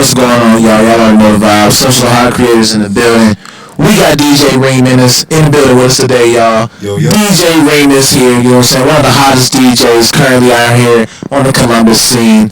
what's going on, y'all? Y'all already know the vibe. Social high creators in the building. We got DJ Reem in the building with us today, y'all. Yo. DJ Reem is here, you know what I'm saying? One of the hottest DJs currently out here on the Columbus scene.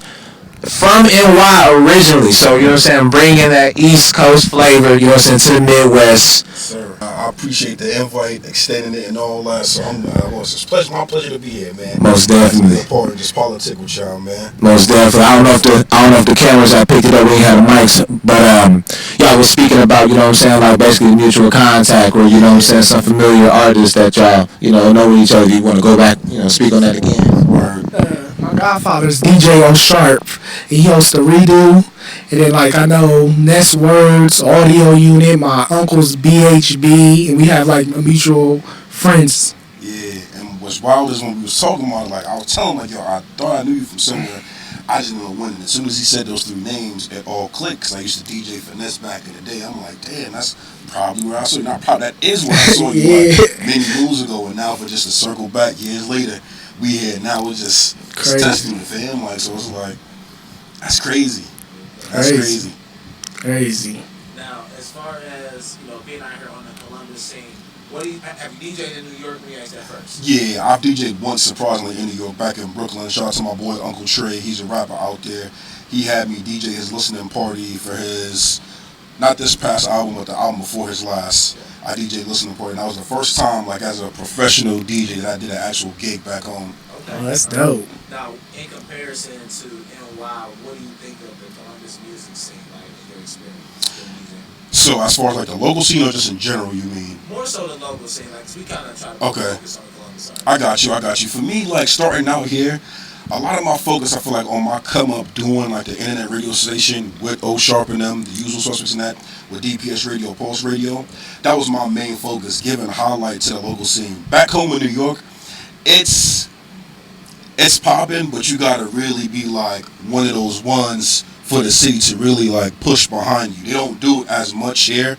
From NY originally, so you know what I'm saying, bringing that East Coast flavor, you know what I'm saying, to the Midwest. Sir, I appreciate the invite, extending it and all that. So it's my pleasure to be here, man. Most definitely. Be a part of this politic with y'all, man. Most definitely. I don't know if the cameras I picked it up when you had the mics, but y'all was speaking about, you know what I'm saying, like basically mutual contact, or you know what I'm saying, some familiar artists that y'all, you know each other. You want to go back, you know, speak on that again. Word. My godfather's DJ O'Sharp. He hosts the Redo. And then, like, I know Nest Words, Audio Unit, my uncle's BHB, and we have, like, mutual friends. Yeah, and what's wild is when we was talking about it, like, I was telling him, like, yo, I thought I knew you from somewhere. I just didn't know when. And as soon as he said those three names, it all clicked. Because I used to DJ Finesse back in the day. I'm like, damn, that's probably where I saw you. Not probably, that is where I saw you like, many moons ago. And now for just to circle back years later, we here. Now we're just testing it for him. Like, so it's like, that's crazy. That's Crazy. Now, as far as, you know, being out here on the Columbus scene, have you DJed in New York? Let me ask that first. Yeah, I've DJed once, surprisingly, in New York, back in Brooklyn. Shout out to my boy, Uncle Trey. He's a rapper out there. He had me DJ his listening party for his, not this past album, but the album before his last. I DJed listening party, and that was the first time, like, as a professional DJ, that I did an actual gig back home. Okay. Oh, that's dope. Now, in comparison to NY, what do you think of the Columbus music scene, like, in your experience with music? So, as far as, like, the local scene or just in general, you mean? More so the local scene, like, 'cause we kind of try to focus on the Columbus side. I got you. For me, like, starting out here, a lot of my focus, I feel like, on my come up doing, like, the internet radio station with O-Sharp and them, the usual suspects in that, with DPS Radio, Pulse Radio, that was my main focus, giving a highlight to the local scene. Back home in New York, it's popping, but you gotta really be like one of those ones for the city to really like push behind you. They don't do it as much here,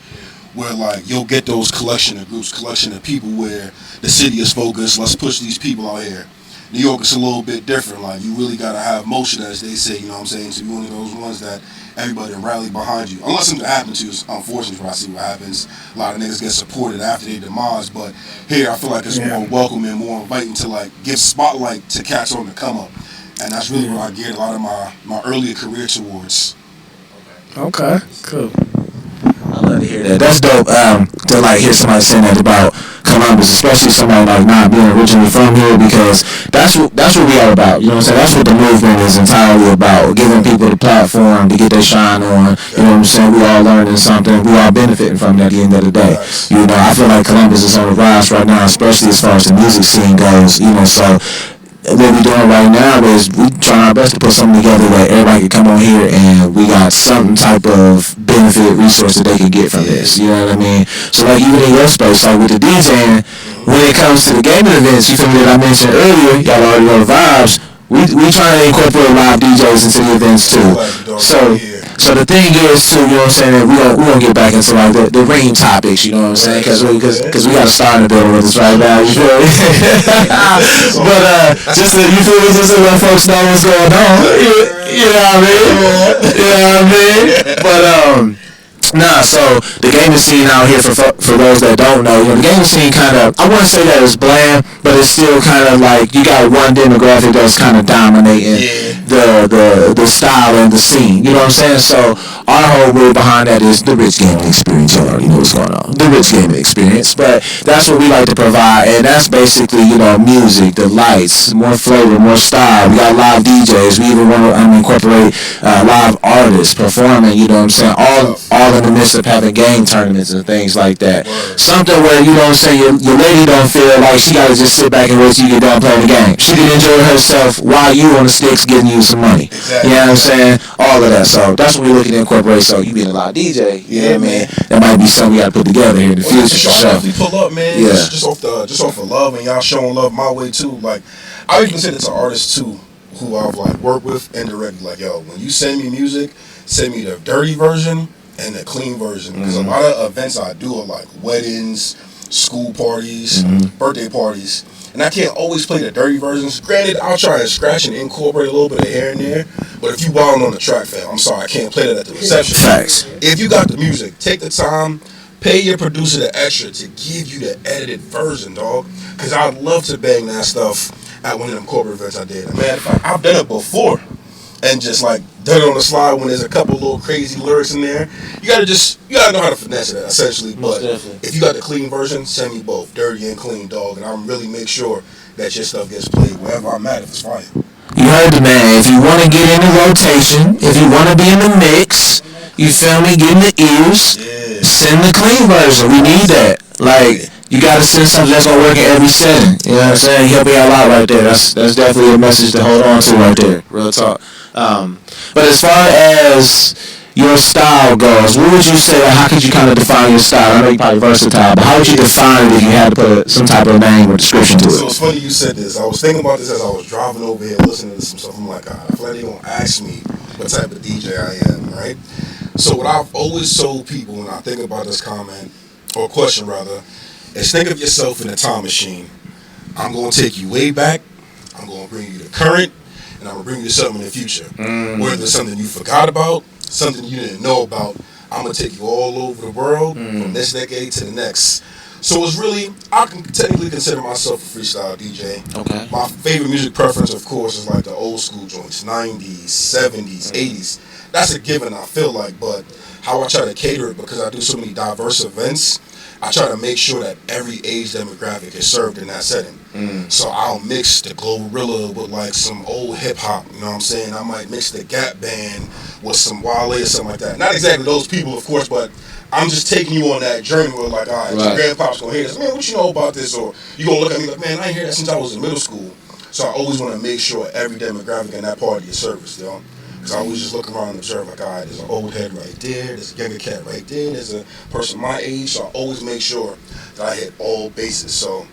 where like you'll get those collection of groups, collection of people where the city is focused. Let's push these people out here. New York is a little bit different. Like you really gotta have motion, as they say. You know what I'm saying? To be one of those ones that everybody rally behind you. Unless something happens to you, it's unfortunate when I see what happens. A lot of niggas get supported after their demise, but here I feel like it's more welcoming, more inviting to like give spotlight to cats on the come up, and that's really where I geared a lot of my earlier career towards. Okay, cool. I love to hear that. That's dope. To like hear somebody saying that about Columbus, especially somebody like not being originally from here, because that's what we are about. You know what I'm saying? That's what the movement is entirely about. Giving people the platform to get their shine on. You know what I'm saying? We all learning something. We all benefiting from it at the end of the day. You know, I feel like Columbus is on the rise right now, especially as far as the music scene goes. You know, so what we're doing right now is we trying our best to put something together that everybody can come on here and we got some type of benefit resource that they can get from this. You know what I mean? So like even in your space, like with the DJing, when it comes to the gaming events, you feel me, that I mentioned earlier, y'all already know the vibes. We trying to incorporate live DJs into the events too. So the thing is too, you know what I'm saying, that we gonna get back into like the Reem topics, you know what I'm saying, because we got to start in the building with us right now, you feel me? But just to let folks know what's going on, you know what I mean? But nah, so the gaming scene out here, for those that don't know, you know, the gaming scene kind of, I wouldn't say that it's bland, but it's still kind of like you got one demographic that's kind of dominating the style and the scene. You know what I'm saying? So our whole rule behind that is the rich gaming experience. Y'all already know what's going on. The rich gaming experience, but that's what we like to provide, and that's basically, you know, music, the lights, more flavor, more style. We got live DJs. We even want to incorporate live artists performing. You know what I'm saying? All in the midst of having game tournaments and things like that. Something where, you know what I'm saying, your lady don't feel like she gotta just sit back and wait till you get done playing the game. She can enjoy herself while you on the sticks getting you some money. Exactly. You know what I'm saying? All of that. So that's what we're looking to incorporate. So you being a live DJ, you know what I mean? That might be something we gotta put together here in the future for sure. Definitely pull up, man. Yeah. Just off the love, and y'all showing love my way too. Like I even consider to artists too who I've like worked with indirectly. Like, yo, when you send me music, send me the dirty version and the clean version, because a lot of events I do are like weddings, school parties, birthday parties, and I can't always play the dirty versions. Granted, I'll try to scratch and incorporate a little bit of here and there, but if you wilding on the track, fam, I'm sorry, I can't play that at the reception. Facts. If you got the music, take the time, pay your producer the extra to give you the edited version, dog. Because I'd love to bang that stuff at one of them corporate events I did. Man, I've done it before, and just like done it on the slide when there's a couple little crazy lyrics in there. You gotta know how to finesse it, essentially. But if you got the clean version, send me both, dirty and clean, dog, and I'm really make sure that your stuff gets played wherever I'm at if it's fire. You heard the man. If you want to get in the rotation, if you want to be in the mix, you feel me, get in the ears, send the clean version. We need that. Like, you got to send something that's going to work in every setting. You know what I'm saying? Help me out a lot right there. That's definitely a message to hold on to right there. Real talk. But as far as your style goes, what would you say, how could you kind of define your style? I know you're probably versatile, but how would you define it if you had to put some type of name or description to it? So it's funny you said this. I was thinking about this as I was driving over here listening to some stuff. I'm like, God, I feel like they're going to ask me what type of DJ I am, right? So what I've always told people when I think about this comment, or question rather, is think of yourself in a time machine. I'm going to take you way back, I'm going to bring you to current, and I'm going to bring you to something in the future. Whether it's something you forgot about, something you didn't know about, I'm going to take you all over the world from this decade to the next. So it's really, I can technically consider myself a freestyle DJ. Okay. My favorite music preference, of course, is like the old school joints, 90s, 70s, 80s. That's a given, I feel like, but how I try to cater it, because I do so many diverse events, I try to make sure that every age demographic is served in that setting. So I'll mix the Glorilla with like some old hip hop, you know what I'm saying? I might mix the Gap Band with some Wale or something like that. Not exactly those people, of course, but I'm just taking you on that journey where like, all right, your grandpa's gonna hear this. Man, what you know about this? Or you gonna look at me like, man, I ain't hear that since I was in middle school. So I always want to make sure every demographic in that part of your service, you know? Because I always just look around and observe, like, all right, there's an old head right there, there's a younger cat right there, there's a person my age, so I always make sure that I hit all bases. So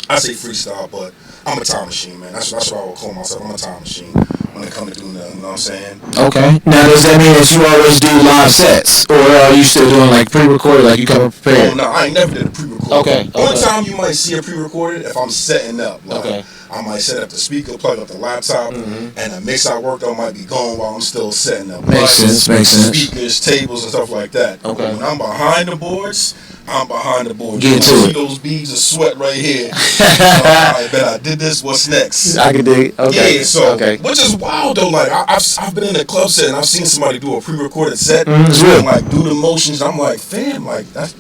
I say freestyle, but I'm a time machine, man. That's what I would call myself. I'm a time machine when it comes to doing that, you know what I'm saying? Okay. Now, does that mean that you always do live sets? Or are you still doing, like, pre-recorded, like you come prepared? Oh, no, I ain't never did a pre-recorded. Okay. Only time you might see a pre-recorded if I'm setting up. Like, Okay. I might set up the speaker, plug up the laptop, and the mix I worked on might be going while I'm still setting up. Makes sense. Speakers, tables, and stuff like that. Okay. When I'm behind the boards, I'm behind the boards. Get to you it. see those beads of sweat right here. I bet I did this. What's next? I can dig. Okay. Yeah, so, okay. which is wild though. Like, I've been in a club set and I've seen somebody do a pre-recorded set It's real. and like do the motions. I'm like, fam, like that's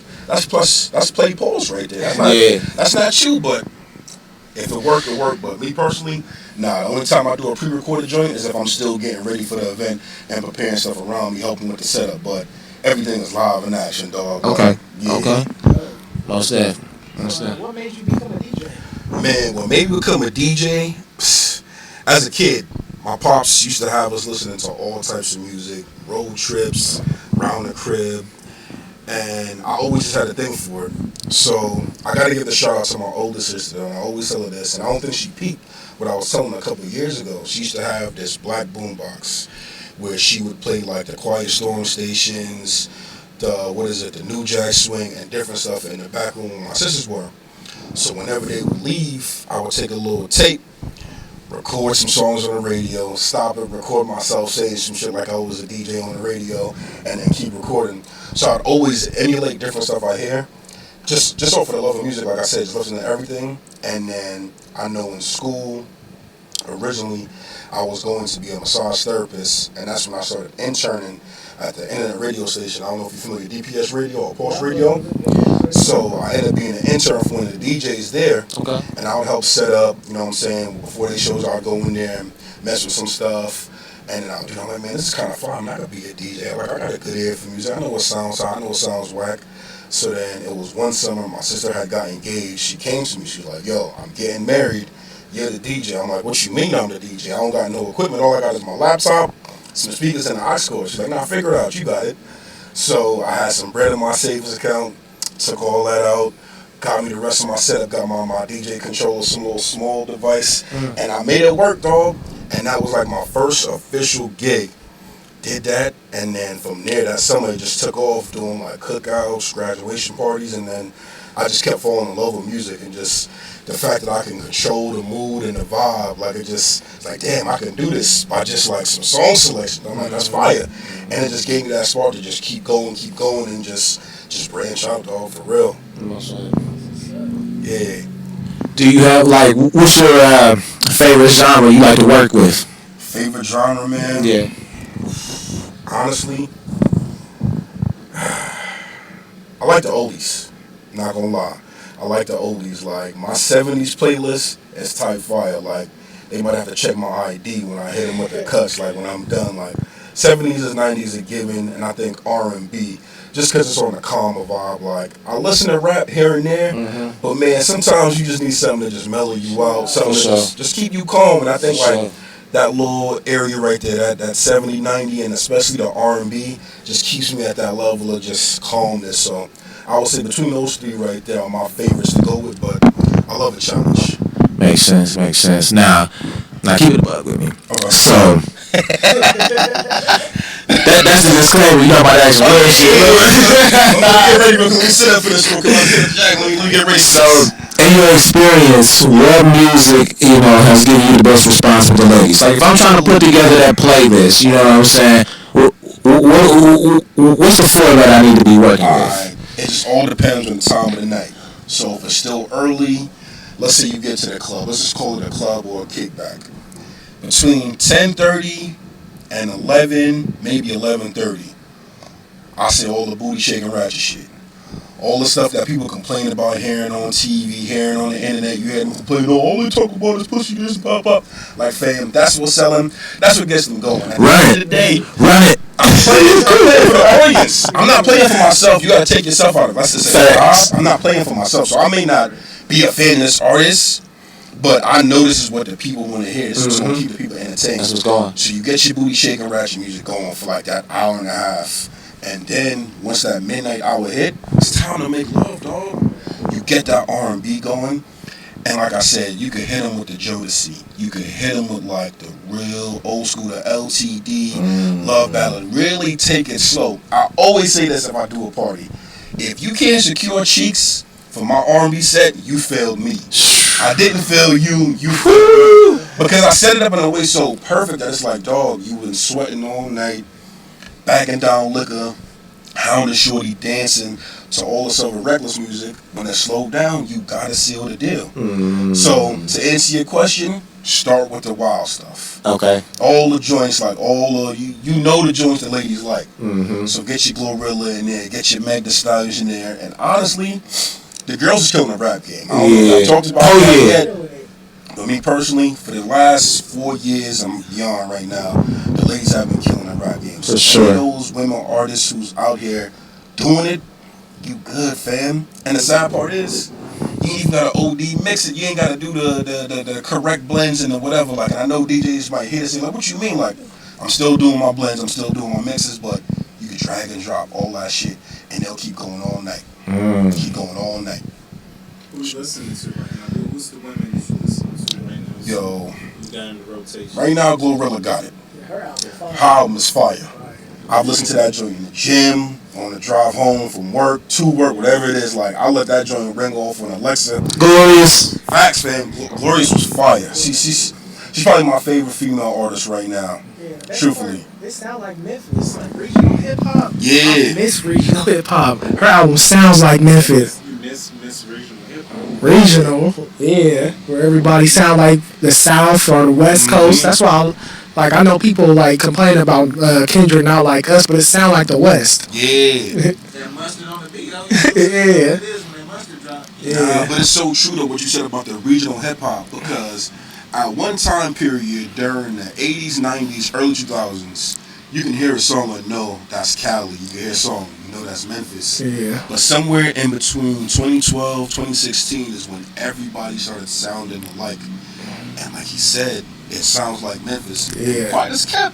play pause right there. That's not you, but if it worked, it worked. But me personally, nah. The only time I do a pre-recorded joint is if I'm still getting ready for the event and preparing stuff around me, helping with the setup. But everything is live in action, dog. Okay. Yeah. Okay. Most definitely. What made you become a DJ? Man, what made me become a DJ? As a kid, my pops used to have us listening to all types of music, road trips, round the crib, and I always just had a thing for it. So I got to give the shout out to my older sister, and I always tell her this, and I don't think she peeped what I was telling her a couple of years ago. She used to have this black boombox where she would play like the Quiet Storm stations, the New Jack Swing, and different stuff in the back room where my sisters were. So whenever they would leave, I would take a little tape, record some songs on the radio, stop it, record myself saying some shit like I was a DJ on the radio, and then keep recording. So I'd always emulate different stuff I hear, just off of the love of music, like I said, just listening to everything. And then I know in school, originally, I was going to be a massage therapist, and that's when I started interning at the internet radio station. I don't know if you're familiar with DPS radio or Pulse radio. So I ended up being an intern for one of the DJs there, and I would help set up, you know what I'm saying, before they shows I'd go in there and mess with some stuff, and then I'm like, man, this is kind of fun, I'm not going to be a DJ, like, I got a good ear for music, I know what sounds hot, I know what sounds whack. So then it was one summer, my sister had got engaged, she came to me, she was like, yo, I'm getting married, you're the DJ. I'm like, what you mean I'm the DJ? I don't got no equipment, all I got is my laptop, some speakers, and an aux cord. She's like, nah, figure it out, you got it. So I had some bread in my savings account, took all that out, got me the rest of my setup, got my DJ controller, some little small device, and I made it work, dog. And that was like my first official gig. Did that, and then from there, that summer, it just took off doing like cookouts, graduation parties, and then I just kept falling in love with music, and just the fact that I can control the mood and the vibe, like it's like, damn, I can do this by just like some song selection. I'm like, that's fire, and it just gave me that spark to just keep going, and just branch out, dog, for real. Yeah. Do you have like what's your favorite genre you like to work with? Favorite genre, man? Yeah. Honestly, I like the oldies. Not gonna lie, I like the oldies. Like my '70s playlist is type fire. Like they might have to check my ID when I hit them with the cuts. Like when I'm done, like '70s and '90s are given, and I think R&B. Just because it's on a calmer vibe. Like, I listen to rap here and there, but man, sometimes you just need something to just mellow you out, something to just keep you calm. And I think like that little area right there, that 70, 90, and especially the R&B, just keeps me at that level of just calmness. So I would say between those three right there are my favorites to go with, but I love a challenge. Makes sense. Now keep it a bug with me. Okay. So that's a disclaimer. You know about that weird shit. Get ready, let me sit up for this one. Come on, let me get ready. So, in your experience, what music has given you the best response with the ladies? Like, if I'm trying to put together that playlist, you know what I'm saying? What's the format I need to be working with? Alright, it just all depends on the time of the night. So if it's still early, let's say you get to the club. Let's just call it a club or a kickback. Between 10:30 and 11, maybe 11:30, I say all the booty shaking ratchet shit. All the stuff that people complain about hearing on TV, hearing on the internet, you hear them complain, oh, all they talk about is pussy, this, pop, up. Like, fam, that's what's selling. That's what gets them going. At the end of the day, Run it. I'm playing for the audience. I'm not playing for myself. You gotta take yourself out of it. That's just say, I'm not playing for myself. So I may not be a fan of this artist, but I know this is what the people want to hear. This is going to keep the people entertained. That's what's going. So you get your booty shaking ratchet music going for like that hour and a half. And then once that midnight hour hit, it's time to make love, dog. You get that R&B going. And like I said, you could hit them with the Jodeci. You could hit them with like the real old school, the LTD, love ballad. Really take it slow. I always say this if I do a party. If you can't secure cheeks for my R&B set, you failed me. I didn't fail you, you failed me. Because I set it up in a way so perfect that it's like, dog, you been sweating all night, backing down liquor, hounding shorty, dancing to all this other reckless music. When it slowed down, you gotta seal the deal. So to answer your question, start with the wild stuff. Okay. All the joints, like all of you know the joints the ladies like. So get your Glorilla in there, get your Meg Thee Stallions in there, and honestly, the girls is killing the rap game. I don't know if I talked about that yet. But me personally, for the last 4 years, I'm beyond right now, the ladies have been killing the rap game. So for sure. Those women artists who's out here doing it, you good, fam. And the sad part is, you ain't even got to OD mix it. You ain't got to do the correct blends and the whatever. Like, I know DJs might hear this and like, what you mean? Like, I'm still doing my blends, I'm still doing my mixes, but you can drag and drop all that shit, and they'll keep going all night. Keep going all night. Who's listening to right now? Who's the women that you listen to right now? Yo, Who's got in the rotation? right now, Glorilla got it. Her album is fire. I've listened to that joint in the gym, on the drive home from work, to work, whatever it is. Like, I let that joint ring off on Alexa. Glorious. Facts, man. Glorious was fire. She's probably my favorite female artist right now. Truthfully. It sounds like Memphis, like regional hip hop. Yeah. I miss regional hip hop. Her album sounds like Memphis. You miss regional hip hop. Regional, yeah, where everybody sound like the South or the West Coast. That's why, I know people like complain about Kendrick not like us, but it sound like the West. Yeah. That mustard on the beat, though. Yeah. It is when that mustard drop. Yeah. But it's so true though what you said about the regional hip hop, because at one time period during the 80s, 90s, early 2000s, you can hear a song like, no, that's Cali. You can hear a song, you know, that's Memphis. Yeah. But somewhere in between 2012, 2016 is when everybody started sounding alike. And like he said, it sounds like Memphis. Yeah. Quite as Cap.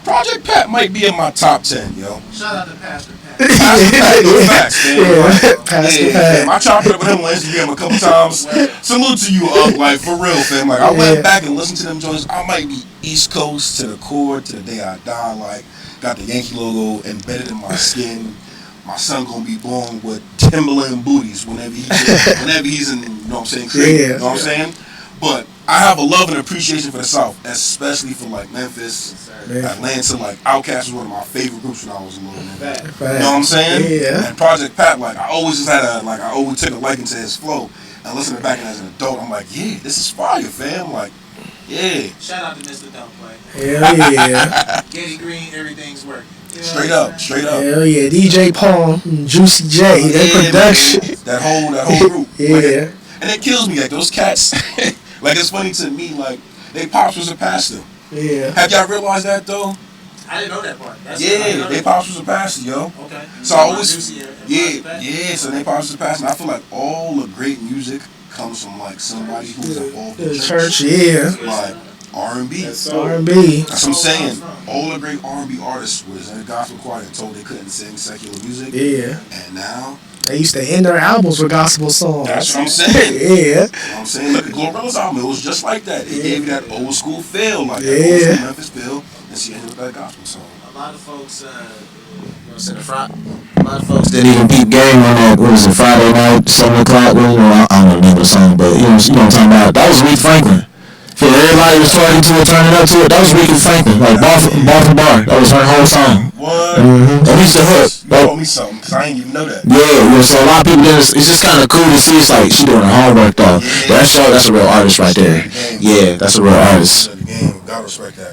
Project Pat might be in my top 10, yo. Shout out to Pastor Pat. Pastor Pat, no facts, man. Yeah, Pastor Pat. Fam, I chopped it up with him on Instagram a couple times. Salute to you, like, for real, fam. Like, I went back and listened to them joints. I might be East Coast to the core, to the day I die. Like, got the Yankee logo embedded in my skin. My son gonna be born with 10 Timberland booties whenever he's in, you know what I'm saying, creating, you know what I'm saying? But I have a love and appreciation for the South, especially for like Memphis, Atlanta. Like Outkast was one of my favorite groups when I was a little nigga. You know what I'm saying? Yeah. And Project Pat, like I always just had I always took a liking to his flow. And listening back as an adult, I'm like, yeah, this is fire, fam. Like, yeah. Shout out to Mr. Don't Play. Hell yeah. Getty Green, everything's working. You know Straight what I'm up, saying? straight up. Hell yeah. DJ Palm, Juicy J, that production. Man, that whole group. Yeah. Like, and it kills me, like those cats. Like it's funny to me, like they pops was a pastor. Yeah. Have y'all realized that though? I didn't know that part. They pops was a pastor, yo. Okay. So I always, Juicy and so they pops was a pastor. And I feel like all the great music comes from like somebody who's involved in The church. church, yeah. Like R&B. R&B. That's what I'm saying. All the great R&B artists was in the gospel choir and told they couldn't sing secular music. Yeah. And now They used to end their albums with gospel songs. that's what I'm saying. Yeah. You know what I'm saying? Look at Glorilla's album. It was just like that. It gave you that old school feel, like that old school Memphis feel, and she ended with that gospel song. A lot of folks, you know, in the front. A lot of folks didn't even peep game on that. What was it, Friday night, 7 o'clock? Well, you know, I don't know the name of the song, but you know what I'm talking about. That was Aretha Franklin. For everybody was talking to it, turning up to it. That was Aretha Franklin, like bar for bar. That was her whole song. What? At least the hook. You told me something, because I didn't even know that. Yeah, so a lot of people, it's just kind of cool to see. It's like she doing her homework though. Yeah. That's a real artist right there. Yeah, that's a real artist. The game, gotta respect that.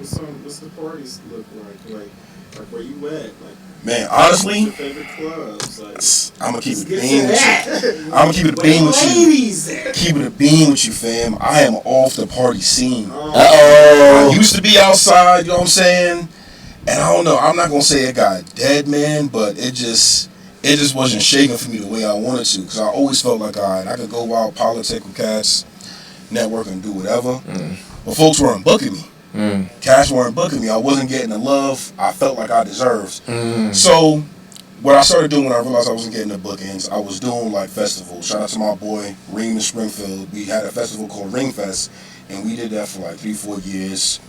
So, what's the parties look like? Like where you at? Like, Man, honestly, your favorite clubs? Like, I'm gonna keep it get bean to with that. you. I'm gonna keep it Where bean the with you. ladies at? Keep it a bean with you, fam. I am off the party scene. Uh-oh. I used to be outside, you know what I'm saying? And I don't know, I'm not gonna say it got dead, man, but it just wasn't shaking for me the way I wanted to. Because I always felt like I could go out, politic with cats, network and do whatever. But folks weren't booking me. Cats weren't booking me. I wasn't getting the love I felt like I deserved. So what I started doing when I realized I wasn't getting the bookings, I was doing like festivals. Shout out to my boy Reem in Springfield. We had a festival called Ring Fest, and we did that for like 3-4 years.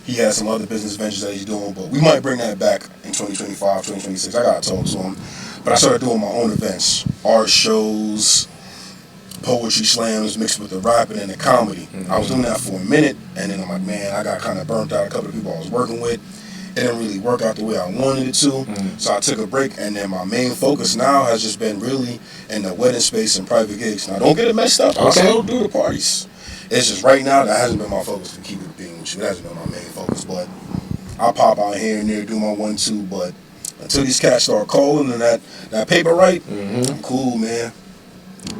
He has some other business ventures that he's doing, but we might bring that back in 2025, 2026. I gotta talk to him. But I started doing my own events, art shows, poetry slams mixed with the rapping and the comedy. I was doing that for a minute, and then I'm like, man, I got kind of burnt out. A couple of people I was working with, it didn't really work out the way I wanted it to. So I took a break, and then my main focus now has just been really in the wedding space and private gigs. Now, don't get it messed up. I still do the parties. It's just right now that hasn't been my focus to keep it being with you. That hasn't been my main focus, but I'll pop out here and there, do my 1-2. But until these cats start calling and that paper right, I'm cool, man.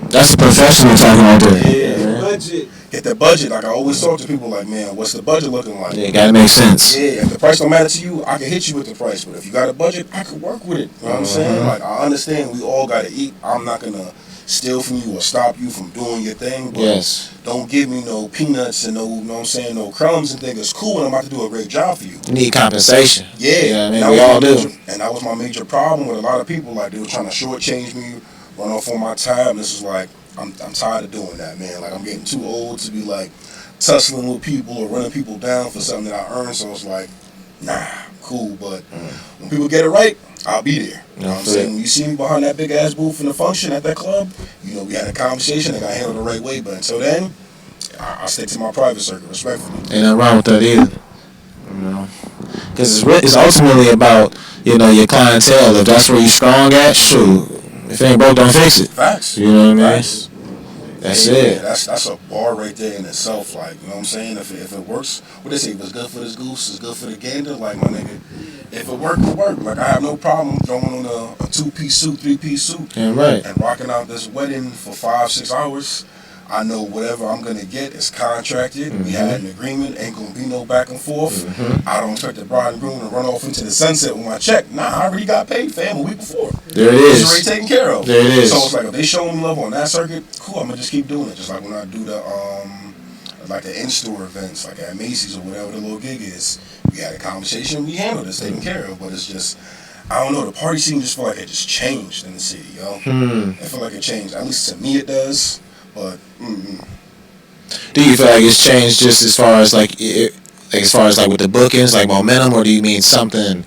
That's a professional talking right there. Yeah, budget. Get that budget. Like I always talk to people like, man, what's the budget looking like? Yeah, gotta make sense. Yeah, if the price don't matter to you, I can hit you with the price. But if you got a budget, I can work with it. You know what I'm saying? Like I understand we all gotta eat. I'm not gonna steal from you or stop you from doing your thing. But Yes. don't give me no peanuts and no, you know what I'm saying, no crumbs and think it's cool and I'm about to do a great job for you. You need compensation. Yeah, I mean, we all do. And that was my major problem with a lot of people. Like they were trying to shortchange me, run off on my tab. And this is like, I'm tired of doing that, man. Like I'm getting too old to be like tussling with people or running people down for something that I earned. So it's like, nah, cool. But when people get it right, I'll be there. You know what I'm saying? When you see me behind that big ass booth in the function at that club, you know, we had a conversation and got handled the right way. But until then, I stick to my private circuit, respectfully. Ain't nothing wrong with that either. You know, because it's ultimately about, you know, your clientele. If that's where you're strong at, shoot. If it ain't broke, don't fix it. Facts. You know what I mean? Facts. That's Yeah, it. That's a bar right there in itself. Like, you know what I'm saying? If it works, what they say, if it's good for this goose, it's good for the gander. Like, my nigga, if it work, it work. Like, I have no problem throwing on a 2-piece suit, 3-piece suit, Yeah, right. and rocking out this wedding for 5-6 hours. I know whatever I'm gonna get is contracted. We had an agreement. Ain't gonna be no back and forth. I don't expect the bride and groom to run off into the sunset with my check. Nah, I already got paid, fam, a week before. There it It's is. already taken care of. There it is. So it's like if they show me love on that circuit, cool. I'm gonna just keep doing it. Just like when I do the like the in-store events, like at Macy's or whatever the little gig is. We had a conversation. We handled it. It's taken care of. But it's just, I don't know. The party scene just feel like it just changed in the city, yo. I feel like it changed. At least to me, it does. But Do you feel like it's changed just as far as like Like as far as like with the bookings, like momentum, or do you mean something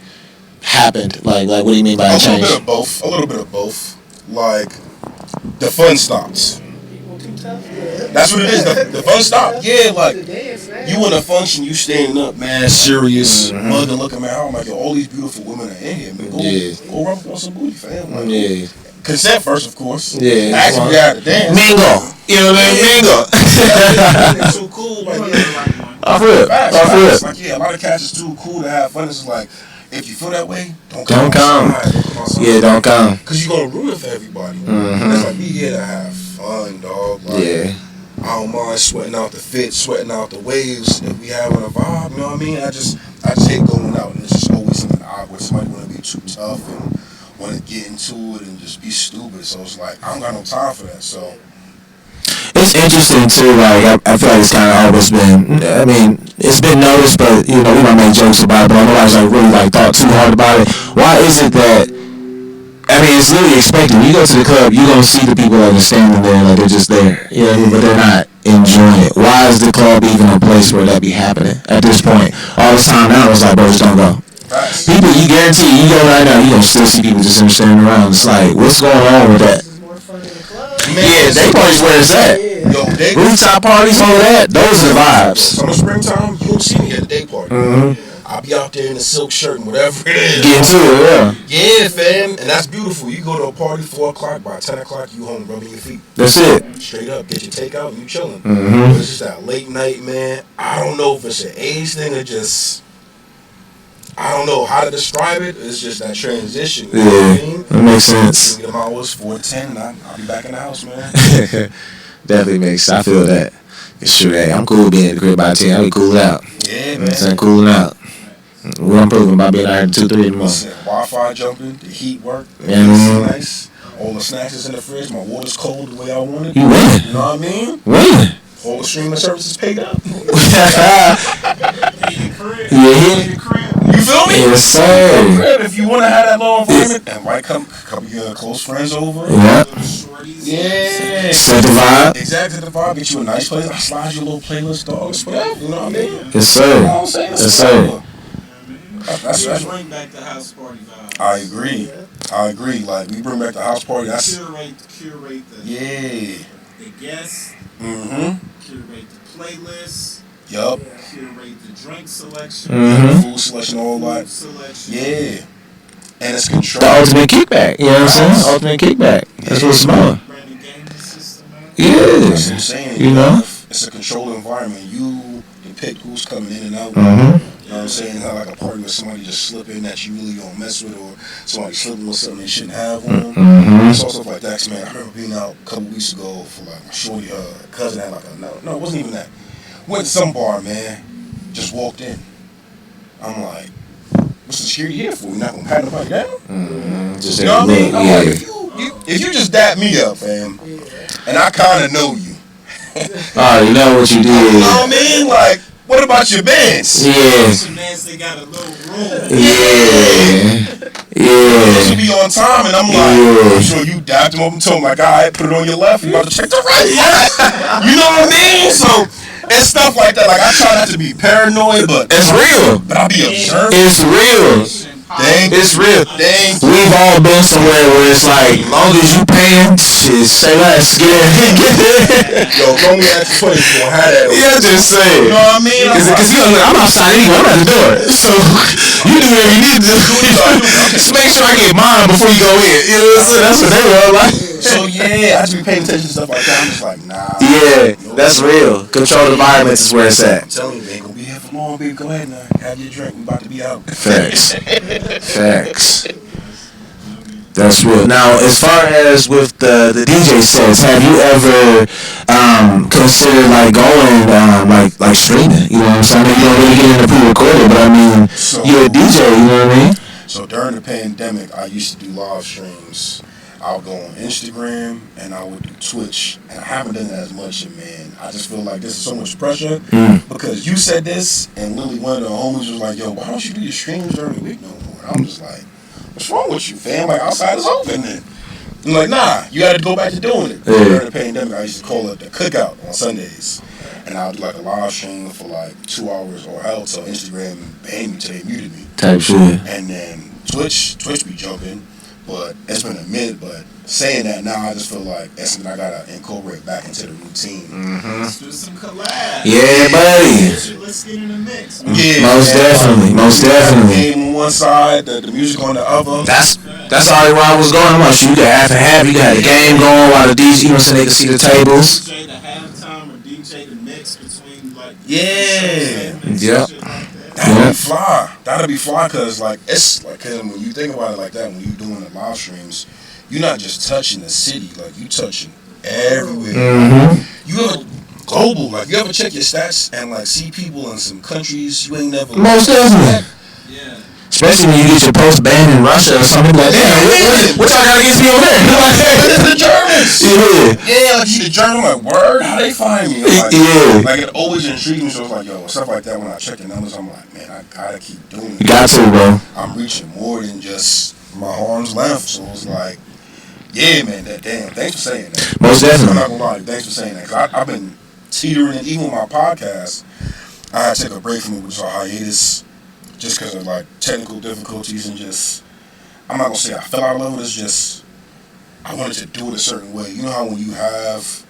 happened? Like what do you mean by a change? little bit of both. A little bit of both. Like the fun stops. That's what it is. The fun stop. Yeah, like you in a function, you standing up, man, serious, mugging, looking, man. I'm like, yo, all these beautiful women are in here, man. Go rub on some booty, fam. Like, Yeah. consent first, of course. Yeah. Actually, we had to dance. Mingle. You know what I mean? Mingle. It's too cool. Like, yeah. Off rip. Off rip. Like, yeah, a lot of cats is too cool to have fun. It's like, if you feel that way, don't Don't come. outside. Yeah, don't come. Because you're going to ruin it for everybody. It's like, we here to have fun, dog. Like, Yeah. I don't mind sweating out the fit, sweating out the waves if we having a vibe, you know what I mean? I just hate going out, and it's just always something odd where somebody want to be too tough and want to get into it and just be stupid. So it's like, I don't got no time for that. So It's interesting too. Like I feel like it's kind of always been. I mean, it's been noticed, but you know, we don't make jokes about it. But nobody's like really like thought too hard about it. Why is it that? I mean, it's literally expected. You go to the club, you gonna see the people that are standing there, like they're just there. You know what I mean? But they're not enjoying it. Why is the club even a place where that be happening at this point? All this time now, it's like, bro, just don't go. People, you guarantee, you go right now, you gonna still see people just standing around. It's like, what's going on with that? Yeah, day parties where it's at. yo, Rooftop parties, all of that. Those are the vibes. summer, springtime, you don't see me at the day party. I'll be out there in a silk shirt and whatever it is. Get into it, yeah. Yeah, fam, and that's beautiful. You go to a party 4 o'clock, by 10 o'clock, you home rubbing your feet. That's it. Straight up, get your takeout and you chilling. But it's just that late night, man. I don't know if it's an age thing or just, I don't know how to describe it. It's just that transition. You know what I mean? That makes sense. Give me them hours 4 to 10, and I'll be back in the house, man. Definitely makes. I feel that. It's true. Hey, I'm cool being at the crib by 10. I'll be cooled out. Yeah, You know what I'm man. saying? Cooling out. What I'm proving by being out here at 2, 3 in the morning. Listen, Wi-Fi jumping, the heat work, the Yeah. is nice. All the snacks is in the fridge. My water's cold the way I want it. You winning. You know what I mean? Winning. All the streaming services paid up. Yeah. You feel me? Yes, sir. Crib, if you want to have that little environment, and right, come couple of your close friends over. Yep. Yeah. Set the vibe. Exactly the vibe. Get you a nice place. I slide you a little playlist, dog. It's whatever. You know what I mean? Yes, You know sir. what I'm saying? Yes, sir. That's Bring back the house party vibe. I agree. I agree. Like, we bring back the house party. That's Curate the yeah. guests, Mm-hmm. curate the playlist, Yup. curate the drink selection, Food selection, all that. selection. Yeah. And it's controlled. The ultimate kickback. You know what I'm saying? Ultimate kickback. That's what it's about. Brand new gaming system, man. That's what Yeah. I'm saying. You know? It's a controlled environment. You can pick who's coming in and out. Mm-hmm. You know what I'm saying? It's not like a party where somebody just slip in that you really don't mess with, or somebody slipping with something they shouldn't have on them. Mm-hmm. It's all stuff like that. 'Cause, man, I remember being out a couple weeks ago for like my shorty, cousin had like a, no, it wasn't even that. Went to some bar, man. Just walked in. I'm like, what's the security here for? We're not gonna pat nobody down? Just You know what I mean? I'm yeah. like, if you just dap me up, fam, and I kind of know you. Oh, you know what you You know did. what I mean? Like, what about your bands? Yeah. Some mans, they got a little room. Yeah. They should Yeah. be on time, and I'm like, Yeah. I'm sure you dapped him up and told him, like, all right, put it on your left, you about to check the right. You know what I mean? So, and stuff like that. Like, I try not to be paranoid, but It's real. But I be observing. It's real. Dang, It's real. dang. We've all been somewhere where it's like, long as you paying, shit, say less. Get it. Yo, if only at 20, you gonna have that. Yeah, just say You it. know what I mean? Because you know, I'm outside anyway, I'm at the door. So you do whatever you need to do. Just make sure I get mine before you go in. You know what I'm saying? That's what they were like. So yeah, I just be paying attention to stuff like that. I'm just like, nah. Yeah, that's real. Controlled environments is where it's I'm at. telling you, they ain't gonna be here for long, baby. Go ahead now, have your drink. We about to be out. Facts. Facts. That's real. Now, as far as with the DJ sets, have you ever considered like going like streaming? You know what I'm saying? I mean, you don't really get into pre-recorded, but I mean, So- you're a DJ. You know what I mean? So during the pandemic, I used to do live streams. I would go on Instagram and I would do Twitch, and I haven't done that as much. And man, I just feel like this is so much pressure because you said this, and literally one of the homies was like, "Yo, why don't you do your streams during the week no more?" And I'm just like, "What's wrong with you, fam? Like outside is open then." I'm like, "Nah, you got to go back to doing it." Yeah. During the pandemic, I used to call it the cookout on Sundays. and I'll do like a live stream for like 2 hours or hell till Instagram banned me till they muted me. Type shit. And then Twitch be jumping, but it's been a minute. But saying that now, I just feel like that's something I gotta incorporate back into the routine. Let's do some collabs. Yeah, buddy. Let's get in the mix. Yeah, Most definitely. Most definitely. The game on one side, the music on the other. That's already where I was going. I'm like, you got half and half. You got the game going while the DJ, you know, so they can see the tables. DJ the halftime or DJ the mix between like Yeah. That'd be fly. That'd be fly, cause like it's like, cause when you think about it like that, when you doing the live streams, you're not just touching the city, like you touching everywhere. Mm-hmm. You ever global, like you ever check your stats and like see people in some countries you ain't never. Most definitely. Yeah. Especially when you get your post banned in Russia or something like that. What y'all got against me over there? It's the Germans. Yeah. Like you see the German, like word, how they find me? Like, Yeah. Like it always intrigued me. So it's like, yo, stuff like that. When I check the numbers, I'm like, man, I gotta keep doing it. Got to, bro. I'm reaching more than just my arm's length. So it's like, yeah, man, that damn. Thanks for saying that. Most definitely. I'm not gonna lie. Thanks for saying that. Cause I've been teetering, even with my podcast. I had to take a break from it, which was a hiatus, just because of like technical difficulties and just. I'm not gonna say I fell out of love with it. It's just I wanted to do it a certain way. You know how when you have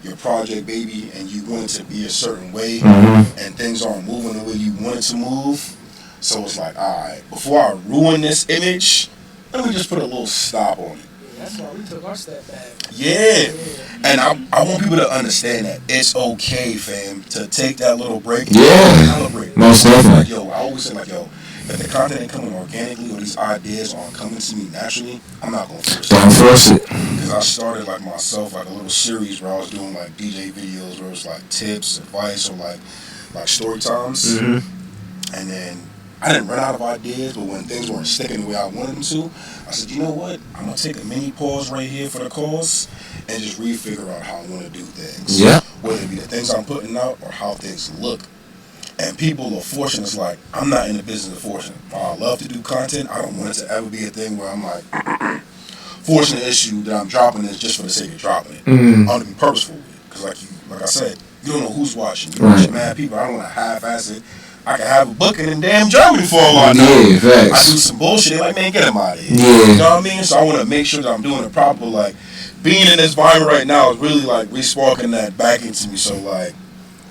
your project, baby, and you want it to be a certain way, and things aren't moving the way you want it to move. So it's like, all right, before I ruin this image, let me just put a little stop on it. That's why we took our step back. Yeah. And I want people to understand that it's okay, fam, to take that little break. Yeah. Celebrate. Most definitely. Like, yo, I always say, like, yo, if the content ain't coming organically or these ideas aren't coming to me naturally, I'm not going to force it. Don't force it. Because I started, like, myself, like, a little series where I was doing, like, DJ videos where it was, like, tips, advice, or, like story times. And then I didn't run out of ideas, but when things weren't sticking the way I wanted them to, I said, you know what? I'm going to take a mini pause right here for the cause and just refigure out how I want to do things. Yeah. Whether it be the things I'm putting out or how things look. And people are forcing. It's like, I'm not in the business of forcing. While I love to do content, I don't want it to ever be a thing where I'm like, forcing an issue that I'm dropping is just for the sake of dropping it. I want to be purposeful with it. Because like I said, you don't know who's watching. You're watching mad people. I don't want to half-ass it. I can have a booking in damn Germany for all I know. Yeah, facts. I do some bullshit. Like, man, get him out of here. Yeah. You know what I mean? So I want to make sure that I'm doing it proper. Like, being in this environment right now is really, like, re-sparking that back into me. So, like,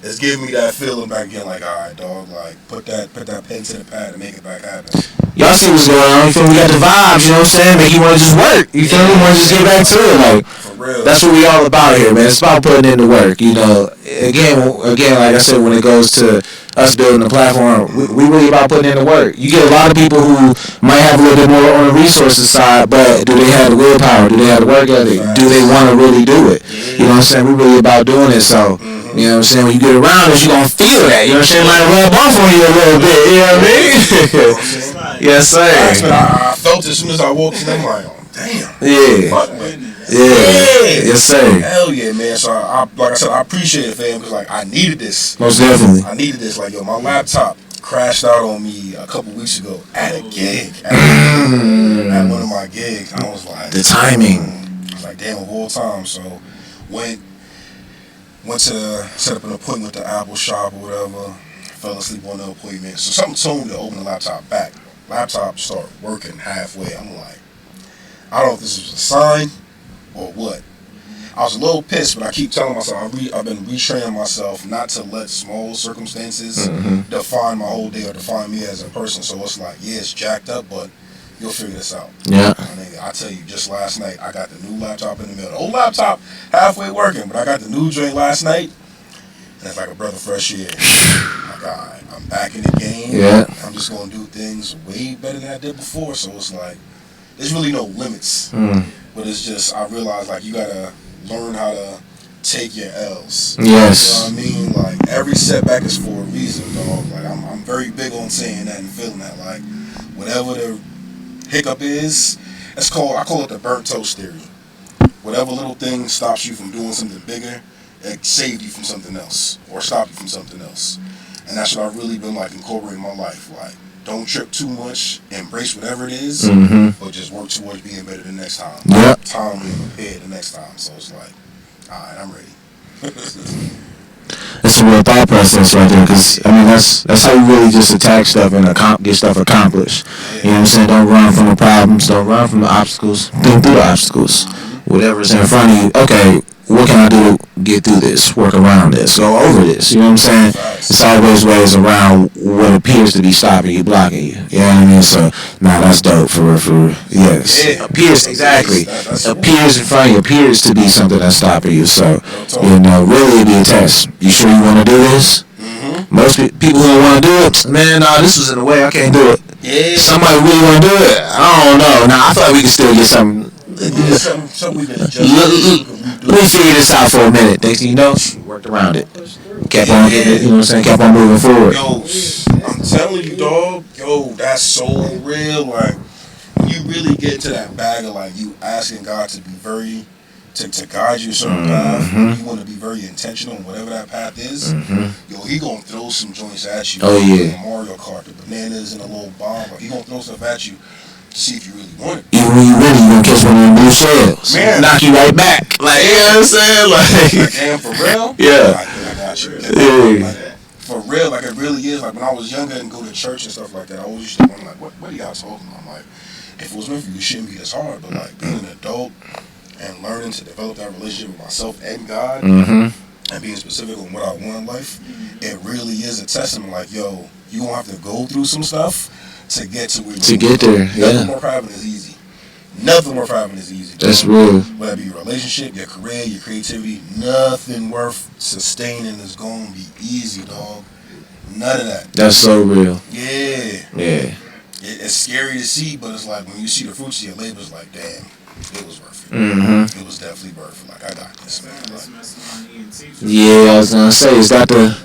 it's giving me that feeling back again. Like, all right, dog. Like, put that pen to the pad and make it back happen. Y'all see what's going on. You feel me? We got the vibes, you know what I'm saying? Make you want to just work. You feel me? Want to just get back to it. Like, For real. that's what we all about here, man. It's about putting in the work, you know. Again, like I said, when it goes to us building the platform, we really about putting in the work. You get a lot of people who might have a little bit more on the resources side, but do they have the willpower? Do they have the work ethic? Do they want to really do it? You know what I'm saying? We really about doing it, so... You know what I'm saying? When you get around us, you're going to feel that. You know what I'm saying? Might rub off on you a little bit. You know what I mean? Yes, sir. I felt it as soon as I walked in. I'm like, oh, damn. Yeah. Fuck, man. Yeah. Yes, sir. Hell yeah, man. So, like I said, I appreciate it, fam, because, like, I needed this. Most definitely. I needed this. Like, yo, my laptop crashed out on me a couple weeks ago at a gig. At one of my gigs. I was like... The timing. I was like, damn, of all time. So, went to set up an appointment at the Apple shop or whatever. Fell asleep on the appointment. So something told me to open the laptop back. Laptop started working halfway. I'm like, I don't know if this was a sign or what. I was a little pissed, but I keep telling myself, I've been retraining myself not to let small circumstances define my whole day or define me as a person. So it's like, yeah, it's jacked up, but you'll figure this out. Yeah. I tell you, just last night, I got the new laptop in the middle. The old laptop halfway working, but I got the new joint last night, and it's like a breath of fresh air. Like, all right, I'm back in the game. Yeah. I'm just going to do things way better than I did before, so it's like, there's really no limits. But it's just, I realize, like, you got to learn how to take your L's. Yes. You know what I mean? Like, every setback is for a reason, dog. Like, I'm very big on saying that and feeling that. Like, whatever the hiccup is, I call it the burnt toast theory. Whatever little thing stops you from doing something bigger, it saved you from something else or stopped you from something else. And that's what I've really been like incorporating in my life. Like, don't trip too much, embrace whatever it is, but just work towards being better the next time. Yep. Time to be prepared the next time. So it's like, all right, I'm ready. That's a real thought process right there, because I mean that's how you really just attack stuff and get stuff accomplished. You know what I'm saying? Don't run from the problems, don't run from the obstacles. Think through the obstacles. Whatever's in front of you. Okay, what can I do to get through this? Work around this. Go over this. You know what I'm saying? It's always ways around what appears to be stopping you, blocking you. You know what I mean? So, that's dope for real. Yes. Yeah. Appears, exactly. That's Appears in front of you, appears to be something that's stopping you. So, really it'd be a test. You sure you want to do this? Most people who want to do it, man, this was in the way, I can't do it. Yeah. Somebody really want to do it? I don't know. I feel like we can still get something. Something we can adjust. Let me figure this out for a minute. Next thing you know, she worked around it. Kept on getting it, you know what I'm saying? Kept on moving forward. Yo, I'm telling you, dog. Yo, that's so real. Like, when you really get into that bag of, like, you asking God to be very, to guide you a certain path, you want to be very intentional in whatever that path is, yo, he gonna throw some joints at you. Oh, yeah. Like Mario Kart, the bananas and a little bomb. Like, he gonna throw stuff at you to see if you really want it. Even when you ready, you gonna catch one of them blue shells. Man. Knock you right back. Like, you know what I'm saying? Like, And for real, Yeah. I got you. Yeah. Like, for real, like it really is. Like when I was younger and go to church and stuff like that, I always used to wonder, like, what are y'all talking about? I'm like, if it was meant for you, it shouldn't be this hard. But like being an adult and learning to develop that relationship with myself and God, and being specific on what I want in life, it really is a testament. Like, yo, you gonna have to go through some stuff to get to where you get there. Nothing Yeah. more private is easy. Nothing more private is easy. That's dog. real. Whether it be your relationship, your career, your creativity, nothing worth sustaining is gonna be easy, dog. None of that. That's so real. Yeah. Yeah. It's scary to see, but it's like when you see the fruits of your labor, it's like, damn, it was worth it. It was definitely worth it. Like, I got this, man. Like, Yeah, I was gonna say, is that the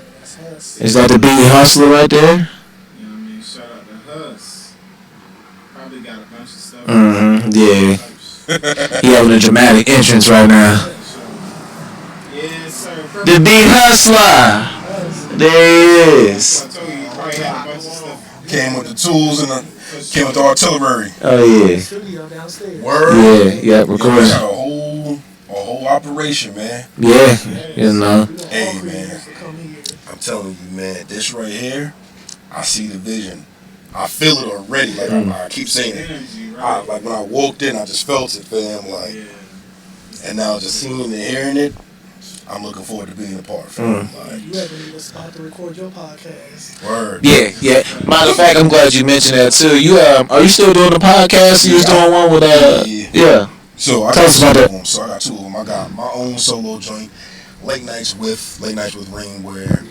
big hustler right there? You know what I mean? Shout out to Hus. Probably got a bunch of stuff. Yeah. He having a dramatic entrance right now. Yes, sir. The big hustler. There he is. I told you, he probably had a bunch of stuff. came with the tools and came with the artillery. Oh yeah. Studio downstairs. Word. Yeah, We recording. got a whole operation, man. Yeah, you know. Hey, man. I'm telling you, man, this right here, I see the vision. I feel it already. Like I keep saying it. Energy, right? Like when I walked in, I just felt it, fam. Like, and now just seeing and hearing it, I'm looking forward to being a part, fam. Like, You ever need a spot to record your podcast? word. Yeah. Matter of fact, I'm glad you mentioned that too. You are you still doing the podcast? You was doing one with yeah. So I Tell got us two about of that. them. So I got two of them. I got my own solo joint, Late Nights with Reem, where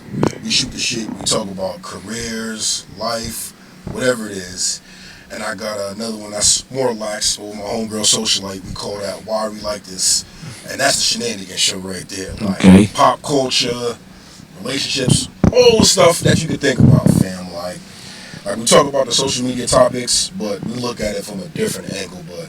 we shoot the shit. We talk about careers, life, whatever it is. And I got another one that's more relaxed with my homegirl Socialite. We call that Why We Like This. And that's the shenanigans show right there. Like pop culture, relationships, all the stuff that you could think about, fam. Like we talk about the social media topics, but we look at it from a different angle. But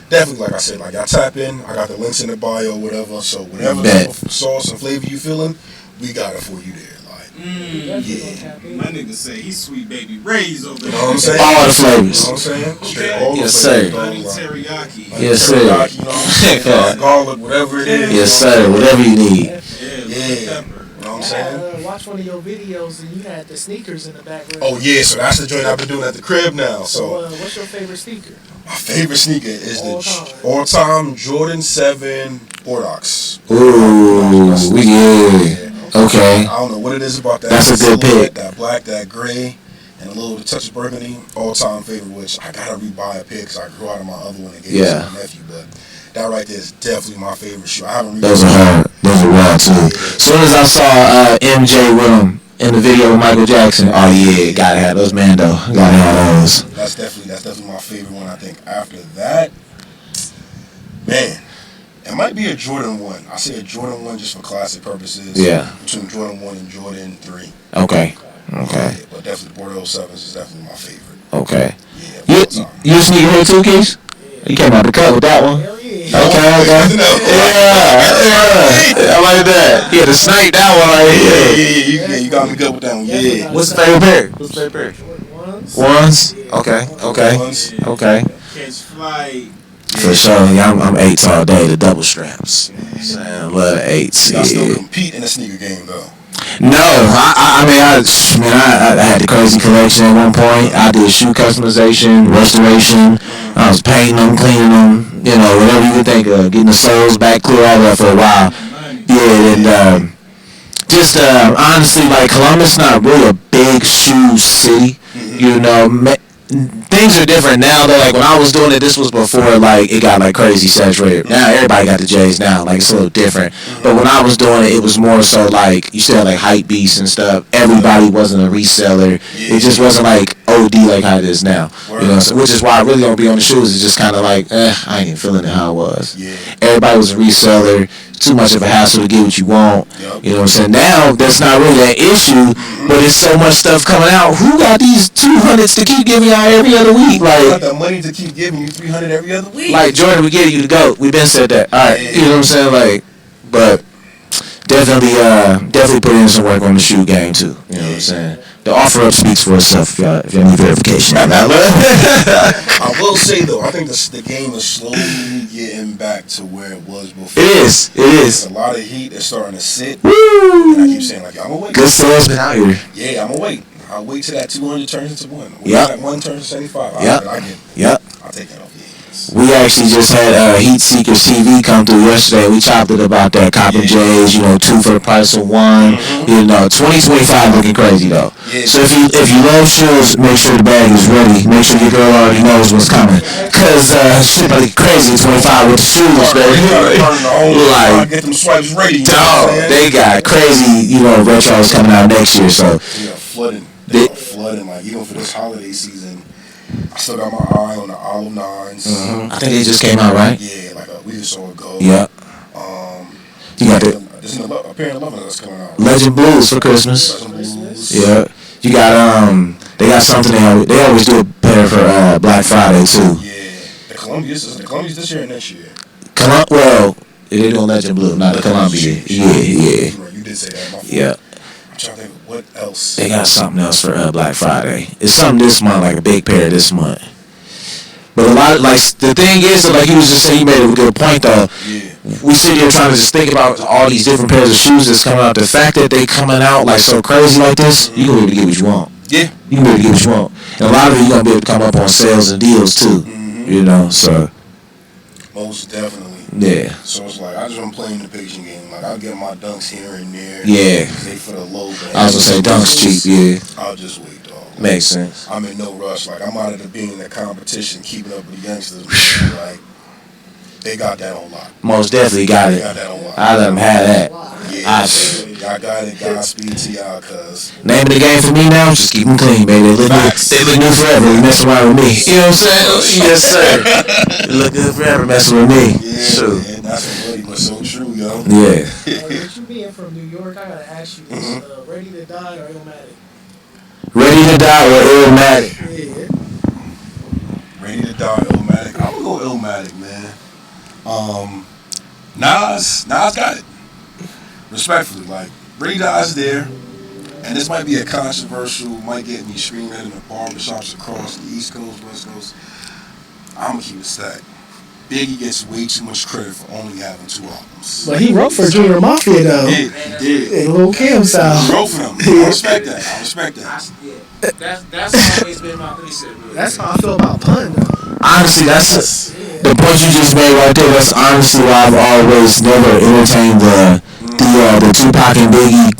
definitely, like I said, like y'all tap in. I got the links in the bio, whatever. So whatever type of sauce and flavor you feeling, we got it for you there. Like, yeah. My nigga say he's sweet baby Ray's over there. You know what I'm saying? All the flavors. You know what I'm saying? Straight all Yes, the sir. flavors, Honey dog. Like, teriyaki. Yes, sir. teriyaki, you know what I'm saying? Garlic, whatever it is. Yes, sir. Whatever you need. Yeah. Pepper. You know what I'm saying? Watch one of your videos and you had the sneakers in the background. Oh yeah, so that's the joint I've been doing at the crib now. So What's your favorite sneaker? my favorite sneaker is All the time. all-time Jordan 7 Orthodox. Ooh, yeah. Okay. I don't know what it is about that. That's a good silhouette, pick. That black, that gray, and a little touch of burgundy. All-time favorite, which I gotta rebuy a pair because I grew out of my other one and gave it to my nephew. But that right there is definitely my favorite shoe. I haven't Those are hard. Those are wild too. As soon as I saw MJ with him in the video with Michael Jackson, oh yeah, gotta have those, Mando. Gotta have those. That's definitely my favorite one. I think after that, man, it might be a Jordan 1. I say a Jordan 1 just for classic purposes. Yeah. Between Jordan 1 and Jordan 3. Okay. Yeah, but definitely the Bordeaux 7s is definitely my favorite. Okay. Yeah. You a sneakerhead too, Keith? You came out the cut with that one. Hell yeah. Okay. Yeah. I like that. Yeah, the snake, that one right here. You got me good with that one. Yeah. What's the favorite pair? Ones? Okay. Catch flight. For sure. Yeah, I'm 8s all day, the double straps. Saying, love the 8s. I still Yeah. compete in the sneaker game though. No, I had the crazy collection at one point. I did shoe customization, restoration. I was painting them, cleaning them, whatever you could think of, getting the soles back clear, all that for a while. Yeah, and just honestly, like Columbus, not really a big shoe city. Things are different now though. Like when I was doing it, this was before like it got like crazy saturated. Now everybody got the J's now. Like it's a little different. But when I was doing it, it was more so like you still had like hype beasts and stuff. Everybody wasn't a reseller. It just wasn't like OD like how it is now. So, which is why I really don't be on the shoes. It's just kind of like I ain't even feeling it how it was. Everybody was a reseller. Too much of a hassle to get what you want. You know what I'm saying? Now that's not really that issue, but it's so much stuff coming out. Who got these 200s to keep giving y'all every other week? Like got the money to keep giving you 300 every other week. Like Jordan, we get you to go. We been said that. All right, you know what I'm saying? Like, but definitely put in some work on the shoe game too. You know what I'm saying? The offer up speaks for itself. If y'all need verification. I will say though, I think the game is slowly getting back to where it was before. It is. There's a lot of heat that's starting to sit. Woo! And I keep saying like, I'm gonna wait. Good salesman out here. Yeah, I'm gonna wait. I'll wait till that 200 turns into one. Yep. That one turns to 75. Yep. I'll take that off. We actually just had Heat Seekers TV come through yesterday. We chopped it about that. Cop and J's, 2 for the price of 1. 2025 looking crazy though. So if you love shoes, make sure the bag is ready. Make sure your girl already knows what's coming. Cause shit like crazy 25 with the shoes, baby. Like get them swipes ready. Dog, they got crazy, retros coming out next year. So flooding. They're flooding. Like even for this holiday season. I still got my eye on the Olive Nines. I think they just came out, right? Yeah, we just saw it go. Yeah. You got there's a pair of 11 that's coming out. Legend Blues for Christmas. Legend Blues. Yeah. You got they got something they always do a pair for Black Friday too. Yeah. The Columbia's this year and next year. Well, they doing Legend Blue, not the Columbia. Yeah. You did say that. My fault. Yeah. I'm trying to think what else. They got something else for Black Friday. It's something this month, like a big pair this month. But a lot of, like, the thing is, like you was just saying, you made a good point though. Yeah. We sit here trying to just think about all these different pairs of shoes that's coming out. The fact that they coming out like so crazy like this, you can be able to get what you want. Yeah. You can be able to get what you want. And a lot of it, you're going to be able to come up on sales and deals too. So. Most definitely. Yeah. So it's like, I just been playing the patient game. Like, I'll get my dunks here and there. Yeah. They for the low band. I was going to say dunks cheap, yeah. I'll just wait, dog. Makes sense. I'm in no rush. Like, I'm out of the being in the competition, keeping up with the youngsters, man. Like, they got that on lock. Most definitely got it. They got that on lock. I let them have that. Yeah, y'all got it. Godspeed to y'all, cuz. Name of the game for me now, just keep them clean, baby. They look new forever. You mess around with me. You know what I'm saying? Yes, sir. They look good forever messing with me. Yeah, True. Man, that's really what's so true, yo. Yeah. With you being from New York, I gotta ask you this: Ready to Die or Illmatic? Ready to Die or Illmatic? Yeah. Ready to Die, Illmatic. I'm gonna go Illmatic, man. Nas got it. Respectfully, like, Ready to Die is there, and this might be a controversial, might get me screaming in the barbershops across the East Coast, West Coast. I'm gonna keep it stacked. Biggie gets way too much credit for only having 2 albums. But he wrote for Junior Mafia though. He did. And Lil Kim style. He wrote for them. I respect that. That's always been my precept. That's how I feel about Pun though. Honestly, that's the point you just made right there. That's honestly why I've always never entertained the Tupac and Biggie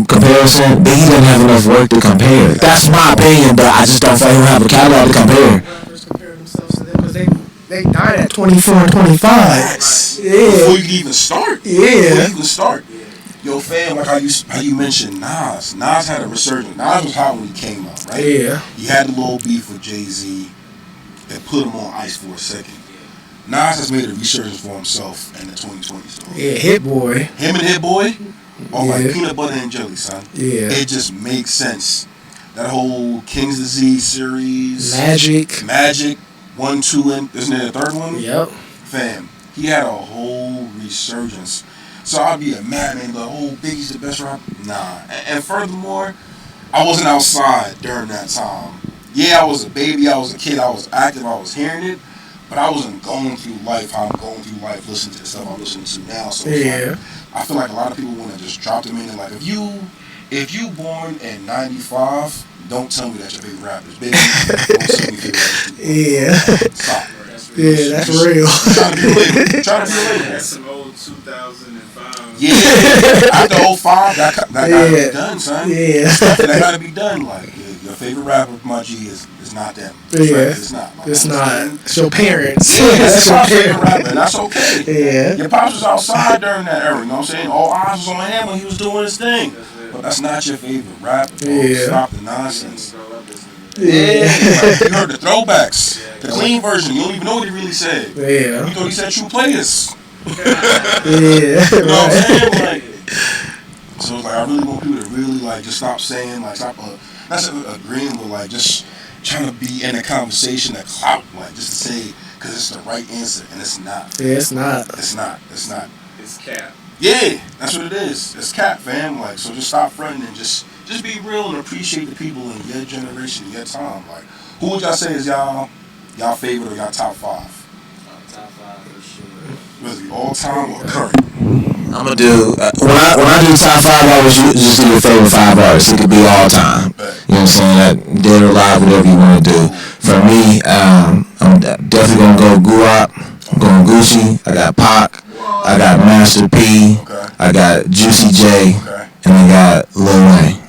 comparison. Biggie doesn't have enough work to compare. That's my opinion, but I just don't feel he don't have a catalog to compare. Rappers compare themselves to them because they died at 24 and 25. Facts. Yeah. Before you can even start. Yeah. Before you can start. Yo, fam, like how you mentioned Nas. Nas had a resurgence. Nas was hot when he came out, right? Yeah. He had the little beef with Jay-Z that put him on ice for a second. Nas has made a resurgence for himself in the 2020s, though. Yeah, Hit Boy. Him and Hit Boy are like Yeah. peanut butter and jelly, son. Yeah. It just makes sense. That whole King's Disease series. Magic. 1, 2, and isn't there a third one? Yep. Fam, he had a whole resurgence. So I'd be a madman, the whole Biggie's the best rapper. Nah. And furthermore, I wasn't outside during that time. Yeah, I was a baby, I was a kid, I was active, I was hearing it, but I wasn't going through life how I'm going through life listening to the stuff I'm listening to now. So it's Yeah. like, I feel like a lot of people want to just drop them in and like if you born in '95, don't tell me that your favorite rapper is Biggie. Don't tell me your favorite rapper is Tupac. Yeah. Stop. Yeah, that's real. Trying to be relatable. Trying to be relatable. That's some old 2005. Yeah, after 05, that gotta be done, son. Yeah. That gotta be done. Like your favorite rapper, my G, is not them. Yeah. It's not. Like, It's not. It's your parents. Yeah, that's your my favorite rapper, and that's okay. Yeah. Your pops was outside during that era, you know what I'm saying? All eyes was on him when he was doing his thing. But that's not your favorite rapper, bro. Yeah. Stop the nonsense. Yeah. Like, you heard the throwbacks, the clean version. You don't even know what he really said. Yeah. You thought he said true players. Yeah. You know what I'm saying? Like, so it's like I really want people to really like just stop saying like stop not agreeing but like just trying to be in a conversation that clout like just to say because it's the right answer and it's not. Yeah, it's not. It's not. It's cap. Yeah, that's what it is. It's cap, fam. Like so, just stop fronting and just be real and appreciate the people in your generation, your time. Like, who would y'all say is y'all favorite or y'all top 5? Top 5 for sure. Whether it be all time or current. I'm gonna do when I do top 5. I always just do your favorite 5 artists. It could be all time. You know what I'm saying? That dead or alive, whatever you want to do. For me, I'm definitely gonna go Guap. I'm going Gucci. I got Pac. I got Master P. Okay. I got Juicy J. Okay. And I got Lil Wayne.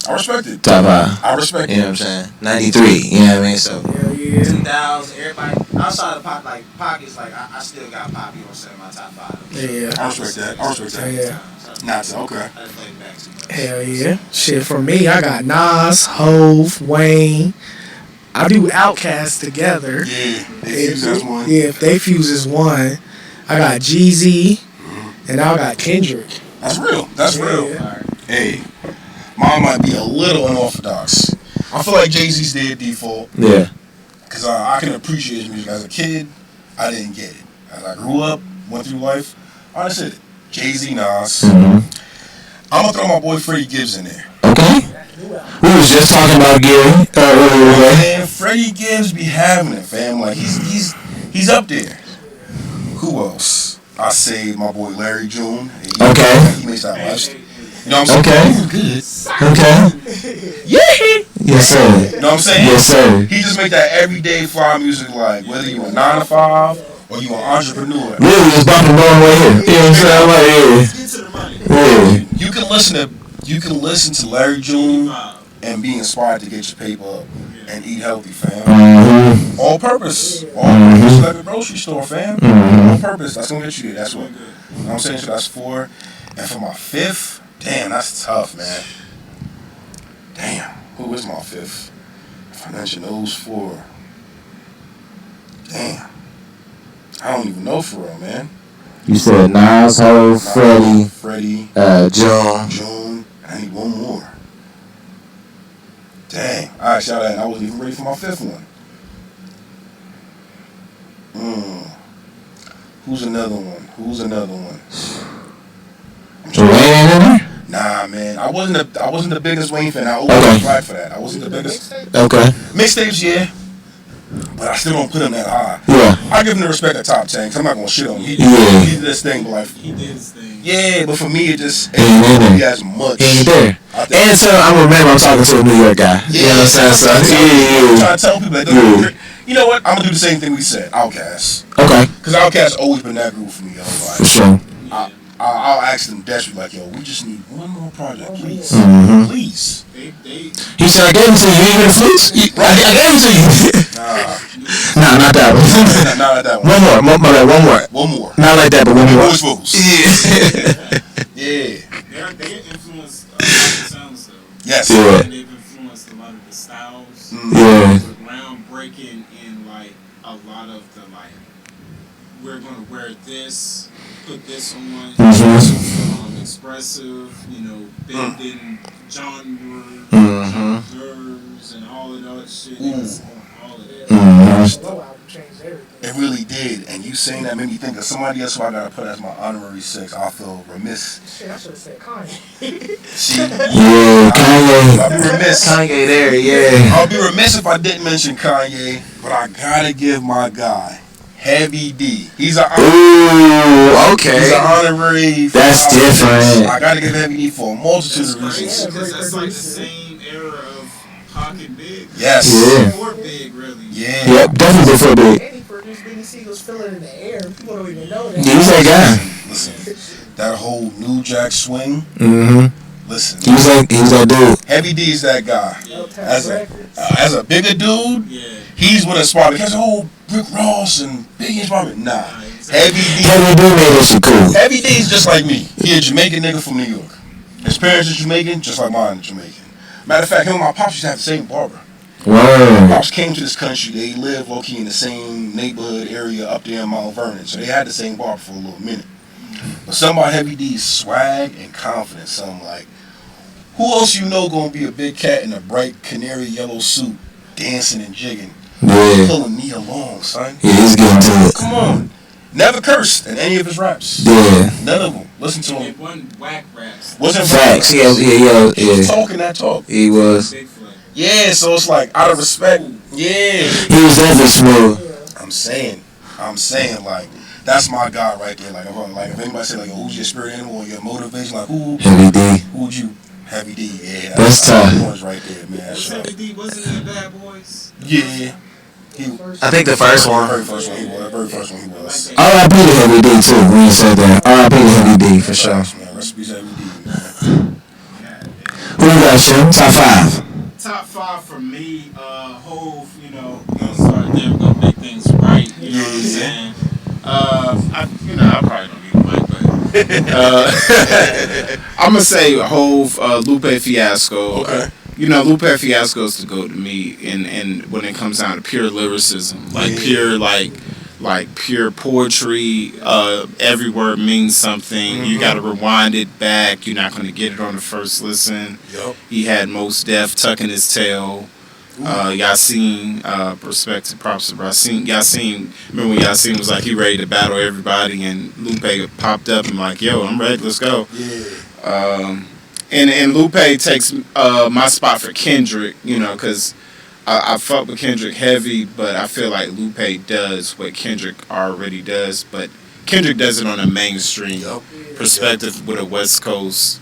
I respect it. Top 5. I respect it. You know what I'm saying? 93. You know what I mean? So. Hell yeah. 2000, everybody outside of Pop, like Pac is like I still got Pop. You know what I'm saying? My top 5. Yeah. I respect that. I respect that. Yeah. Not so, okay. I didn't play back too much. Hell yeah. Shit, for me, I got Nas, Hove, Wayne. I do Outkast together. Yeah, they fuse as one. Yeah, if they fuse as one. I got Jeezy, and I got Kendrick. That's real. That's real. Yeah. Hey, mine might be a little unorthodox. I feel like Jay-Z's dead default. Yeah. Because I can appreciate his music. As a kid, I didn't get it. As I grew up, went through life, I said it. Jay-Z, Nas. I'm going to throw my boy Freddie Gibbs in there. Okay. We was just talking about Gary earlier today. Man, Freddie Gibbs be having it, fam. Like, he's up there. Who else? I say my boy Larry June. Okay. He makes that much. You know what I'm saying? Okay. Yeah. Yes, sir. You know what I'm saying? Yes, sir. He just make that everyday fly music, like whether you a 9 to 5 or you an entrepreneur. Really, just bumping bone right here. You know what I'm saying? Get to the money. Yeah. You can listen to Larry June and be inspired to get your paper up and eat healthy, fam. All purpose. All purpose like a grocery store, fam. All purpose. That's gonna get you there. That's what. You know what I'm saying? So that's 4. And for my 5th, damn, that's tough, man. Damn, who is my 5th? If I mention those 4. Damn. I don't even know for real, man. You said Nas, Hov, Freddie, June. June. I need one more. Dang. Alright, shout out. I wasn't even ready for my 5th one. Who's another one? Wayne in there? Nah, man. I wasn't the biggest Wayne fan. I always tried for that. I wasn't the biggest. Okay. Mixtapes, yeah. But I still don't put him that high. Yeah. I give him the respect of top 10 because I'm not going to shit on him. He did this thing, but like, He did his thing. yeah, but for me, it just He ain't in there. he has much. He ain't there. I think- And so I remember I'm talking to a New York guy. You know what I'm saying? So, I'm yeah. trying to tell people that you know what? I'm going to do the same thing we said. Outkast. Okay. Because Outkast always been that group for me, yo. For Like, sure. I'll ask them desperately, like, yo, we just need one more project, please. Please. They He said, I gave it to you. You ain't hear the flutes? I gave it to you. Nah, not that one. Not like that one. One more. One more. Not like that, but one more. Voice vocals. Yeah. Yeah. they influenced a lot of the sounds though. Yes. Yeah. And they've influenced a lot of the styles. Yeah. Groundbreaking in like a lot of the like we're gonna wear this, put this on, expressive, you know, bending genres and all of that shit. It's on all of that. Slow album changed everything. It really did. And you saying that made me think of somebody else who I got to put as my honorary 6. I'll feel remiss. Shit, I should have said Kanye. See? Yeah, Kanye. I'll be remiss. Kanye there, yeah. I'll be remiss if I didn't mention Kanye, but I gotta give my guy Heavy D. He's an Ooh, okay. He's an honorary. That's different. I gotta give Heavy D for a multitude That's of crazy reasons. because that's like the same era of Pac and Big. Yes. Yeah. Before Big, really. Yeah. Yep, definitely before Big. Andy produced Benny Siegel's "Feeling in the Air." People don't even know that. He was that guy. Listen, that whole New Jack swing. Mm-hmm. Listen, He was that dude. Heavy D's that guy. Yeah. As a bigger dude, Yeah. he's what inspired me. Because the whole Rick Ross and Biggie inspired me. Nah, Heavy D. Heavy D made that shit cool. Heavy D's just like me. He a Jamaican nigga from New York. His parents are Jamaican, just like mine are Jamaican. Matter of fact, him and my pops used to have the same barber. My Word. pops came to this country. They lived low-key in the same neighborhood area up there in Mount Vernon. So they had the same barber for a little minute. But something about Heavy D's swag and confidence. Something like, who else you know gonna be a big cat in a bright canary yellow suit, dancing and jigging, Yeah. pulling me along, son? Yeah, he's getting to it. Come on. Never cursed in any of his raps. Yeah. None of them. Listen to him. It wasn't whack raps. Wasn't Facts. He Yeah. was talking that talk. He was. Big Flag. Yeah, so it's like out of respect. Yeah. He was definitely smooth. I'm saying, like, that's my guy right there. Like, if anybody say like, who's your spirit animal or your motivation, like, Heavy D. who'd you? Heavy D. Yeah, That's tough. Boys right there, man. Was Heavy D wasn't in the Bad Boys? Yeah. I think the first The one. very first one he was. R.I.P. to Heavy D too. When you said that, R.I.P. to Heavy D for sure. Man, recipes Heavy D, man. Who you got, Shim? Top 5. Top 5 for me, Hove, you know, gonna start there, we're gonna make things right, you know what I'm saying? I probably don't need a mic, but I'm gonna say Hove, Lupe Fiasco. Okay. You know, Lupe Fiasco's the go to me, and when it comes down to pure lyricism, like pure pure poetry. Every word means something. You got to rewind it back. You're not going to get it on the first listen. Yup. He had Mos Def tucking his tail. Yasin, perspective, props to Yasin. Remember when Yasin was like he ready to battle everybody, and Lupe popped up and like, yo, I'm ready, let's go. Yeah. And Lupe takes my spot for Kendrick, you know, because I fuck with Kendrick heavy, but I feel like Lupe does what Kendrick already does, but Kendrick does it on a mainstream perspective with a West Coast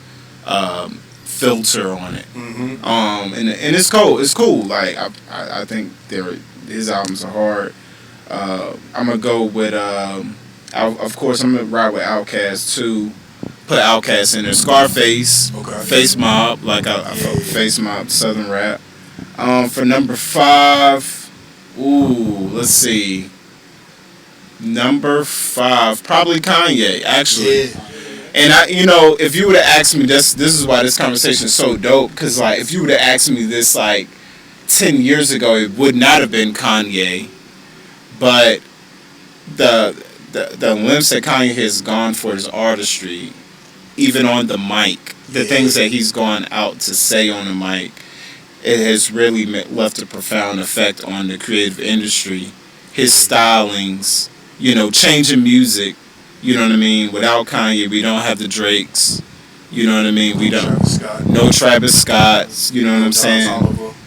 filter on it. Mm-hmm. And it's cool. It's cool. Like I think his albums are hard. I'm gonna go with of course I'm gonna ride with Outkast too. Put Outkast in there. Scarface, Okay. Face Mob. Like I fuck with Face Mob, Southern rap. For number 5, let's see. Number 5, probably Kanye, actually. Yeah. And if you would have asked me this is why this conversation is so dope, because like if you would have asked me this like 10 years ago, it would not have been Kanye. But the lengths that Kanye has gone for his artistry, even on the mic, the things that he's gone out to say on the mic, it has really left a profound effect on the creative industry. His stylings, changing music, you know what I mean? Without Kanye, we don't have the Drakes, you know what I mean? We don't. No Travis Scotts, you know what I'm saying?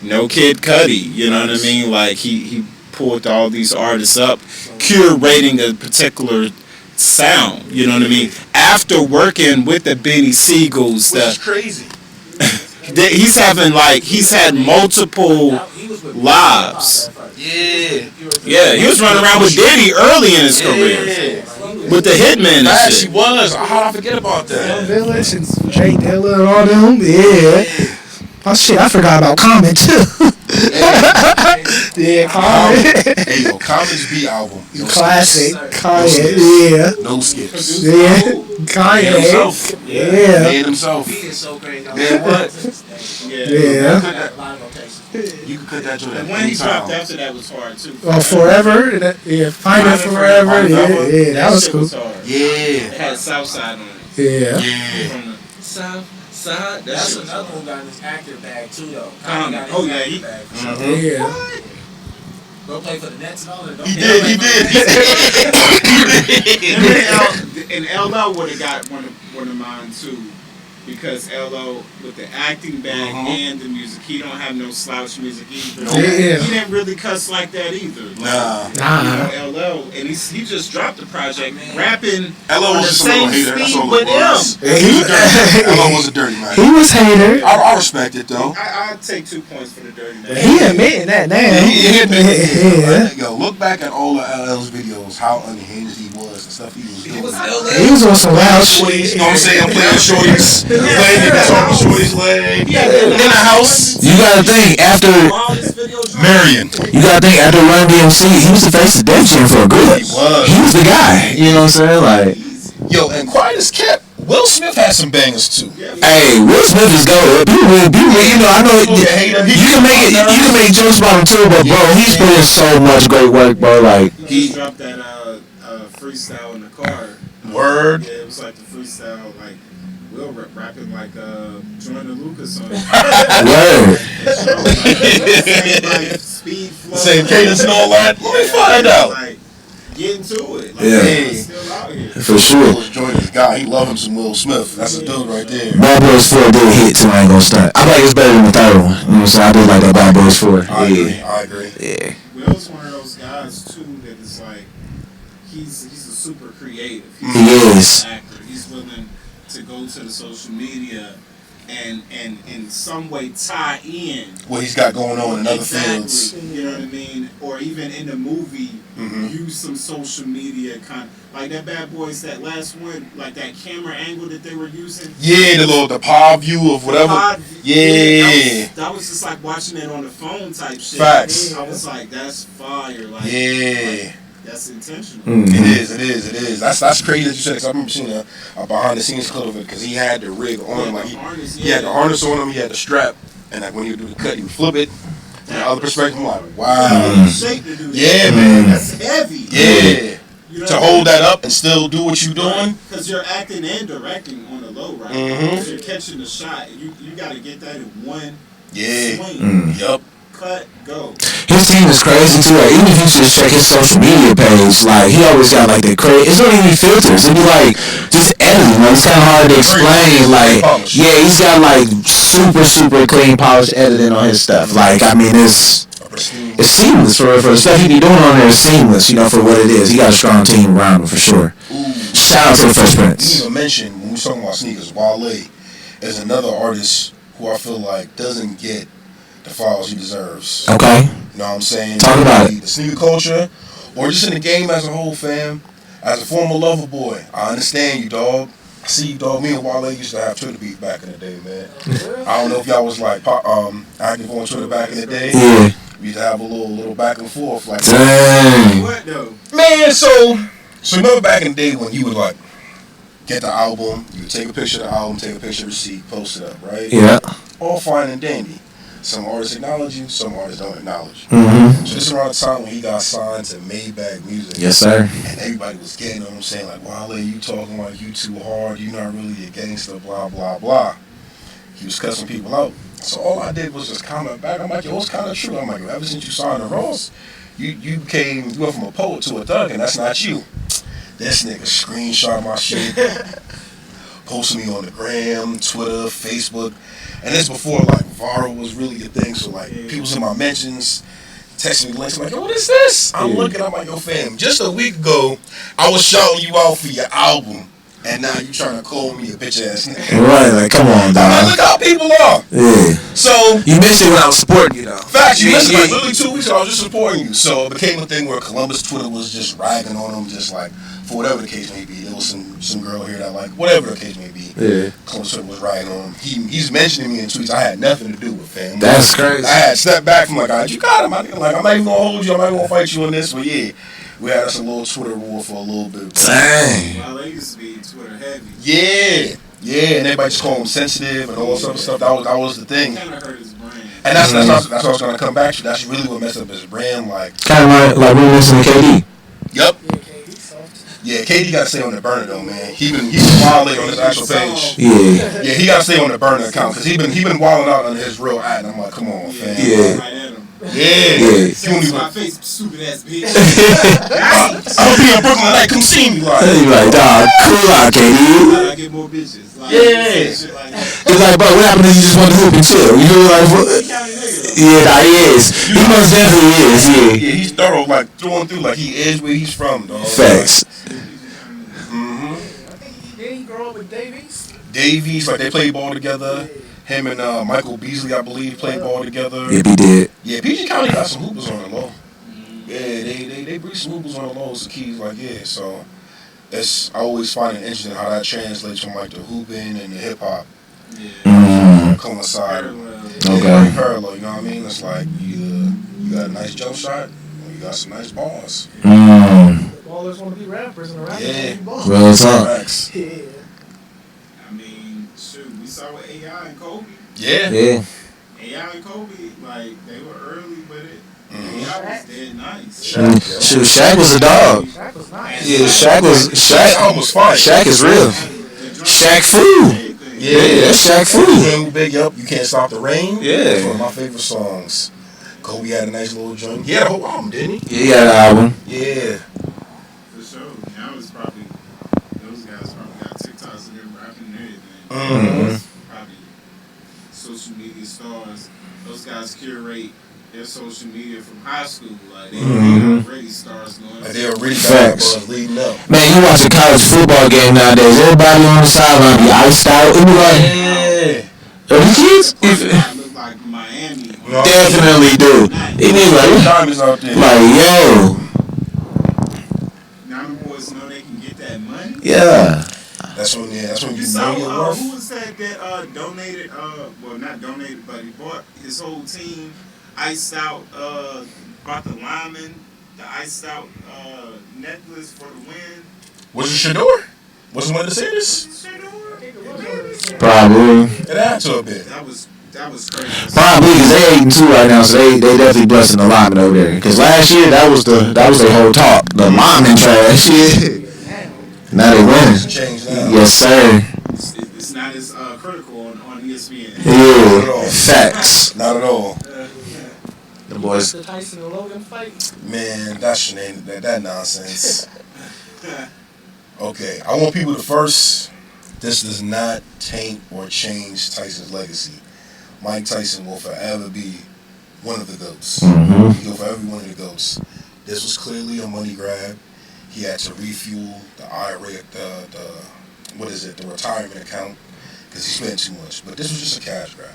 No Kid Cudi, you know what I mean? Like, he pulled all these artists up, curating a particular sound, you know what I mean? After working with the Benny Siegels, Which is crazy. he's had multiple lives. Yeah. He was running around with Diddy early in his career. With the Hitman and She shit. was. How did I forget about that? Village and Jay Dilla and all them. Yeah. Oh shit, I forgot about Common too. Yeah, Common. Hey, yo, Common's B album. No Classic. skips. Kanye. Yeah. No skips. Yeah. Man Kanye. himself. Yeah. Man himself. He is so crazy. Man, what? Yeah. A lot of locations. You can cut that joint at And when he any dropped time. after that was hard too. Oh, Forever. Yeah. Find It Forever. Yeah. That was shit cool. hard. It Yeah. had Southside on it. Yeah. Yeah. From the South Side. That's shit was another hard. one got in his active bag too, though. Common. Got in Oh, his yeah, active he- bag. Yeah. Go play for the Nets and all that. He did. And LL would have got one of mine too, because LO with the acting bag and the music, he don't have no slouch music either. Yeah. He didn't really cuss like that either. Nah. You know, LO, and he just dropped the project, rapping LO on the was just a little same hater. That's speed all with it was. him. LO was a dirty man. He was hater. I respect it though. I take 2 points for the dirty man. He admitting that now. He admitted Yeah. it. Yo, look back at all of LL's videos, how unhinged he was and stuff he was doing. He was on some wild shit. You know what I'm saying? Playing shorties, playing talking shorties leg in the house. You gotta think after Marion. you gotta think after Run DMC, he was the face of Def Jam for a good. was. He was the guy. You know what I'm saying? Like, Yo, and quiet as kept, Will Smith had some bangers too. hey, Will Smith is gold. People, you know, I know you can make jokes about him too, but bro, he's put in so much great work, bro. Like, He dropped that freestyle in the car. Word. Yeah, it was like the freestyle, like Will rapping like Jordan Lucas on it. word. Same like speed flow. Same cadence and all that. Let me find out. Like getting to it. Like, Yeah. he's still out here. For sure. Was Jordan's guy. He loved him some Will Smith. That's a dude right there. Bad Boys 4 did hit too, I ain't gonna stunt. I like it's better than the third one. You know what I'm saying? I do like that Bad Boys 4. I agree. Yeah. I agree. Yeah. Will's one of those guys too that is like he's a super creative. He's He a is. actor. He's willing to go to the social media and in some way tie in What he's got going on in other exactly, fields. you know what I mean? Or even in the movie, use some social media like that Bad Boys, that last one, like that camera angle that they were using. Yeah, the pod view of whatever. Yeah. That was just like watching it on the phone type shit. Facts. I was like, that's fire. Like, Yeah. like, that's intentional. It is. That's crazy that you said. Cause I remember seeing a behind the scenes clip of it because he had the rig on him, like he had the harness on him, he had the strap, and like when he would do the cut, he would flip it. From the other perspective, I'm like, wow. Shape to do that. Yeah, man. That's heavy. Yeah. You know To what I mean? hold that up and still do what you doing. Because you're acting and directing on the low, right? Mhm. You're catching the shot. You got to get that in one Yeah. swing. Yup. Cut, go. His team is crazy too. Like, even if you just check his social media page, like he always got like the crazy. It's not even filters. It'd be like just editing. Like, it's kind of hard to explain. Like, yeah, he's got like super clean, polished editing on his stuff. Like, I mean, it's seamless for the stuff he be doing on there. It's seamless, you know, for what it is. He got a strong team around him for sure. Shout out to the Fresh You Prince. even mentioned when we was talking about sneakers, Wale is another artist who I feel like doesn't get the flowers he deserves. Okay. You know what I'm saying? Talk about it. The sneaker culture, or just in the game as a whole, fam. As a former lover boy, I understand you, dog. I see you, dog. Me and Wale used to have Twitter beef back in the day, man. I don't know if y'all was like active on Twitter back in the day. Yeah. We used to have a little back and forth, like. Dang. What though? Man, so remember back in the day when you would like get the album, you would take a picture of the album, take a picture of the receipt, post it up, right? Yeah. All fine and dandy. Some artists acknowledge you, some artists don't acknowledge you. Mm-hmm. So this is around the time when he got signed to Maybach Music. Yes, sir. And everybody was getting on him saying like, Wale, you talking like you too hard, you not really a gangster, blah, blah, blah. He was cussing people out. So all I did was just comment back. I'm like, yo, it's kind of true. I'm like, ever since you signed to Ross, you went from a poet to a thug, and that's not you. This nigga screenshot my shit, posted me on the gram, Twitter, Facebook, and this before like viral was really a thing. So like people's in my mentions, texting me links. I'm like, yo, what is this? I'm looking. I'm like, yo, fam. Just a week ago, I was shouting you out for your album, and now you trying to call me a bitch ass nigga. Right, like, come on, I'm like, dog. look how people are. Yeah. So You missed it when I was supporting you, though. facts, you missed it. Like literally 2 weeks ago, I was just supporting you. So it became a thing where Columbus Twitter was just ragging on him, just like for whatever the case may be. There was some girl here that like whatever the case may be. Yeah. Columbus Twitter was ragging on him. He's mentioning me in tweets I had nothing to do with, fam. That's crazy. I had stepped back from like, you got him. I'm not even gonna hold you. I'm not even gonna fight you on this. But yeah, we had us a little Twitter war for a little bit. Dang. Well, they used to be Twitter heavy. Yeah, and everybody just call him sensitive and all this other stuff. That was the thing. Kind of hurt his brain. And that's what I was gonna come back to. That's really what messed up his brand. Like, Kind of like we listening to KD. yup. Yeah, KD soft. Yeah, KD gotta stay on the burner though, man. He been wilding on his actual page. Yeah. Yeah, he gotta stay on the burner account because he been wilding out on his real ad. And I'm like, come on, fam. Yeah. Right at him. Yeah. Say to my face, stupid ass bitch. I'll be in Brooklyn tonight. Come see me. Like, You like, dog, cool out, KD. I get more bitches. Like, Yeah. shit like that. It's like, bro, what happened if you just want to hoop and chill? You know, like, what? He county nigga. Yeah, nah, he is. He most definitely is, yeah. Yeah, he's thorough, like through and through, like he is where he's from, dog. Facts. Mm-hmm. I think he grew up with Davies. Davies, like they played ball together. Him and Michael Beasley, I believe, played ball together. Yep, he did. Yeah, PG County got some hoopers on the low. Yeah, they bring some hoopers on the low as the keys, like, yeah, so I always find it interesting how that translates from like the hooping and the hip hop. Yeah. Coincide. Okay. Very parallel, you know what I mean? It's like you got a nice jump shot, or you got some nice balls. Ballers want to be rappers and rappers Yeah. want to be ballers. Real talk. Facts. Yeah. I mean, shoot, we saw with AI and Kobe. Yeah. Yeah. AI and Kobe, like, they were early with it. Mhm. AI was dead nice. Shoot, Shaq was a dog. Shaq was nice. Yeah, Shaq almost fine. Shaq is real. Shaq food. Yeah, that's Shaq food. King Big Up, You Can't Stop the Rain. Yeah. That's one of my favorite songs. Kobe had a nice little joint. He had a whole album, didn't he? Yeah, he got an album. Yeah. For sure. Now it's probably, those guys probably got TikToks of them rapping and everything. Mhm. Probably social media stars. Those guys curate their social media from high school. Like, they already stars going. Like they were really Facts. bad leading up. Man, you watch a college football game nowadays, everybody on the sideline be iced out. It be like, Yeah. are these kids? I look like Miami. No. Definitely do. It be like, Diamonds out there. yo, Now the boys know they can get that money. yeah. That's when you You saw know your worth. who was that donated? Well, not donated, but he bought his whole team, iced out. Bought the lineman, the iced out necklace for the win. Was it Shador? Was it one of the DeSantis? Probably. It had to a bit. That was crazy. Probably, because they 8-2 right now, so they definitely blessing the lineman over there. Because last year, that was their whole talk. The lineman trash. Yeah. Now they winning. Changed now. Yes, sir. It's not as critical on ESPN. Yeah. Facts. Not at all. The boys. The Tyson and Logan fight. Man, that's shenanigans. That nonsense. Okay, I want people to first. This does not taint or change Tyson's legacy. Mike Tyson will forever be one of the GOATs. He'll forever be one of the GOATs. This was clearly a money grab. He had to refuel the IRA, the retirement account, because he spent too much. But this was just a cash grab.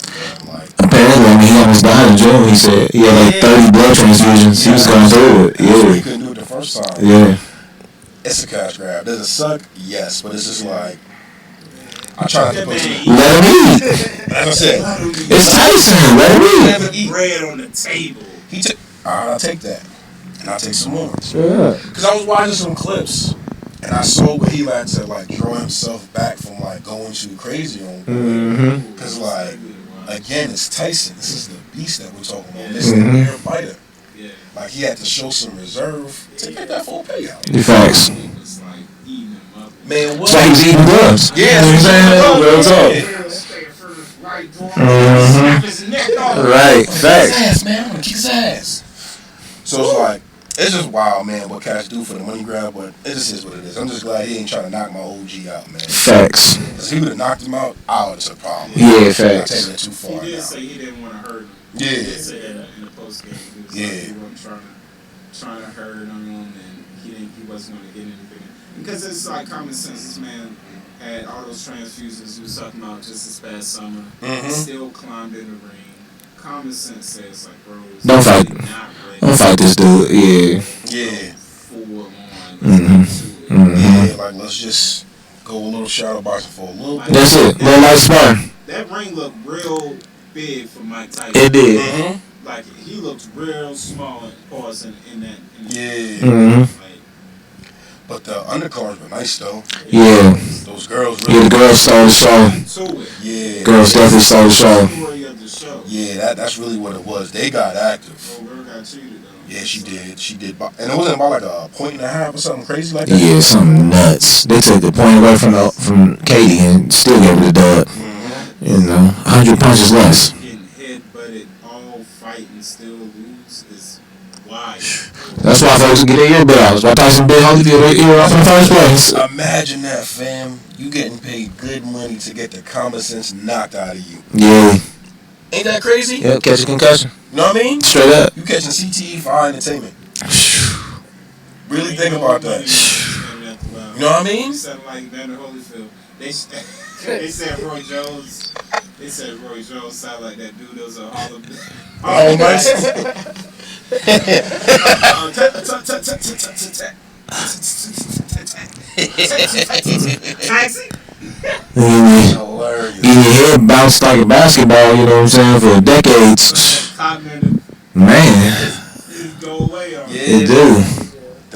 Man. Like, Apparently, I mean, he almost died in jail. He said he had like 30 blood transfusions. He was going through it. He Yeah. couldn't do it the first time. Yeah. It's a cash grab. Does it suck? Yes, but it's just like I try not to put too. Let him eat. As I said, It's Tyson. Let him eat. never eat. Bread on the table. I'll take that, and I'll take some more. Sure. Cause I was watching some clips, and I saw where he had to like draw himself back from like going too crazy on. Cause like again, it's Tyson. This is the beast that we're talking about. This is the real fighter. Yeah. Like he had to show some reserve to get that full payout. Facts. It was like eating him up. Man, what? That's why he was eating gloves. Yeah, You know what I'm saying? Real talk. Right. His Facts. ass, man. I'm gonna kick his ass. So it's like, it's just wild, man, what Cash do for the money grab, but it just is what it is. I'm just glad he ain't trying to knock my OG out, man. Facts. Because he would have knocked him out, I would have took a problem. Yeah, I'm facts. taking it too far He did now. say he didn't want to hurt him. Yeah. He did say that in the post game. He was Yeah. like, he wasn't trying to hurt him, and he wasn't going to get anything. Because it's like common sense. This man had all those transfusions he was talking about just this past summer. Mhm. Still climbed in the ring. Common sense says like, bro, it's Don't fight. not ready. Don't fight this dude. Yeah. Yeah. Full on. Mhm. Yeah, like, let's just go a little shadow boxing for a little bit. That's it. Little light sparring. That ring looked real big for Mike Tyson. It did. Mhm. Like he looked real small and pause in that. Yeah. Mhm. Like, But the undercards were nice, though. Yeah. Those girls Yeah, really. the girls stole the show. to it. Yeah. Girls definitely stole the show. Story of the show. Yeah, that's really what it was. They got active. Oh, girl got cheated though. Yeah, she did. She did. And it wasn't about like a point and a half or something crazy like that. Yeah, something nuts. They took the point away from Katie and still gave her the dub. Mhm. You know, 100 punches less. Getting hit, but it it all fight and still lose is wild. That's why folks get their ear bit out. That's why Tyson bit Holyfield their ear off in the first place. Imagine that, fam. You getting paid good money to get the common sense knocked out of you. Yeah. Ain't that crazy? Yep, catch a concussion. You know what I mean? Straight up. You catching CTE for our entertainment. Really think about that. You know what I mean? Something like Vander Holyfield. They said Roy Jones. They said Roy Jones sound like that dude that was a Hall of Oh, nice. Taxi. Hilarious. Your head bounced like a basketball, you know what I'm saying, for decades. Cognitive. Man, It go away. it do.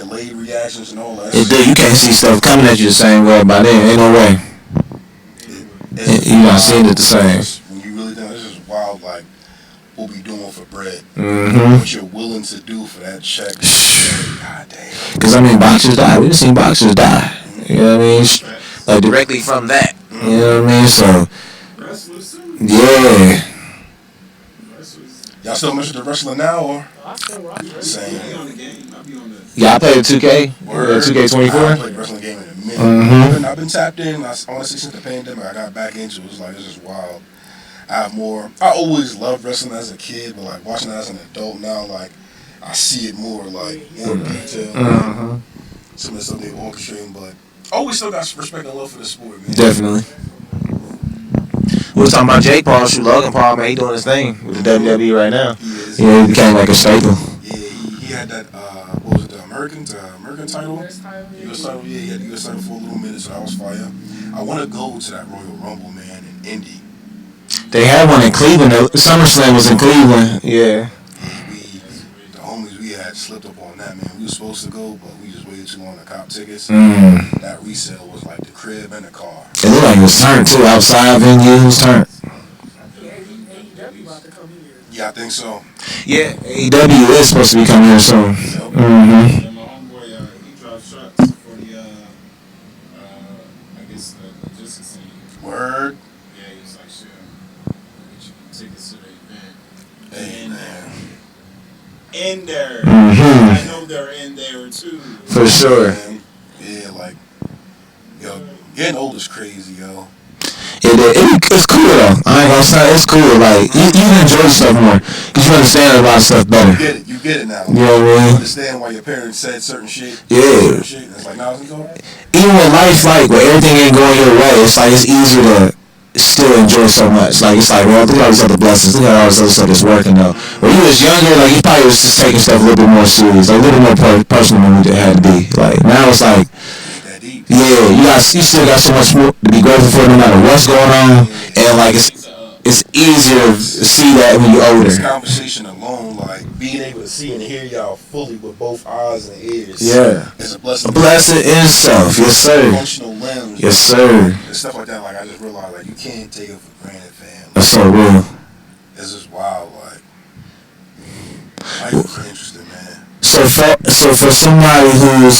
Delayed reactions and all that. It do. You can't see stuff coming at you the same way by then. Ain't no way. You not seeing it the same. When you really think this is wild, like what we doing for bread, Mm-hmm. what you're willing to do for that check. God damn. Because, I mean, boxers die. We've seen boxers die. You know what I mean? Like, directly from that. You know what I mean? So, Wrestlers too. yeah. Wrestlers. Y'all still mess with the wrestler now, or? I still watch it. I be Same. on the game. I be on the. Yeah, I played 2K. Word. 2K24. I played the wrestling game in a minute. Mhm. I've been tapped in. Honestly, since the pandemic, I got back into it. It was like, this is wild. I have more. I always loved wrestling as a kid, but like watching it as an adult now, like I see it more, like more detail. Mhm. Some of the stuff they orchestrating, but always still got respect and love for the sport, man. Definitely. We was talking about Jake Paul, shoot Logan Paul, man. He doing his thing with the WWE right now. He is. Yeah, he became like a staple. Yeah, he had that. What was it? The American title. US title, yeah. US title. Yeah, he had the US title for a little minute, so that was fire. I want to go to that Royal Rumble, man, in Indy. They had one in Cleveland. SummerSlam was in Cleveland. Yeah. The homies we had slipped up on that, man. We were supposed to go, but we just waited too long to cop tickets. Mm. That resale was like the crib and the car. It looked like it was turned too. Outside venue, it was turned. Yeah, AEW about to come in here. Yeah, I think so. Yeah, AEW is supposed to be coming here soon. Mm-hmm. And my homeboy, he dropped shots for the, I guess the logistics team. Word. Yeah, he was like, shit, I'll get you tickets to the event. Hey, man. In there. Mhm. I know they're in there too. For sure. Man. Yeah, like, yo, getting old is crazy, yo. It's cool though. I ain't gonna say it's cool. Like you enjoy stuff more because you understand a lot of stuff better. You get it now. You know what I You mean? understand why your parents said certain shit. Yeah. Certain shit. And it's like, now it's over. Even with life, like where everything ain't going your way, it's like it's easier to still enjoy so much. Like it's like, well, look at all these other blessings. Look at all this other stuff that's working though. When you was younger, like you probably was just taking stuff a little bit more serious, like a little more personal than it had to be. Like now it's like. That deep. Yeah, you still got so much more to be grateful for no matter what's going on, and like it's easier to see that when you're older. This conversation alone, like being able to see and hear y'all fully with both eyes and ears, Yeah, is a blessing. a blessing in itself, yes sir, Functional limbs, yes sir. and stuff like that. Like I just realized, like you can't take it for granted, fam. That's so real. It's just wild. Like life is interesting, man. So for somebody who's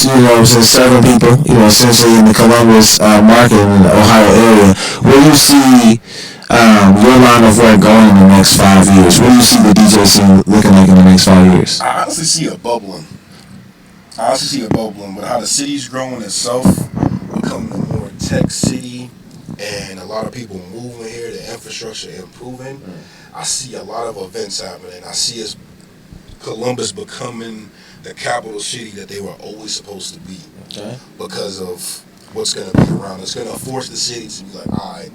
serving people, essentially in the Columbus market in the Ohio area, where do you see your line of work going in the next 5 years? Where do you see the DJ scene looking like in the next 5 years? I honestly see it bubbling. With how the city's growing itself, becoming a more tech city, and a lot of people moving here, the infrastructure improving. I see a lot of events happening. I see us Columbus becoming the capital city that they were always supposed to be. Okay. Because of what's going to be around. It's going to force the city to be like, all right,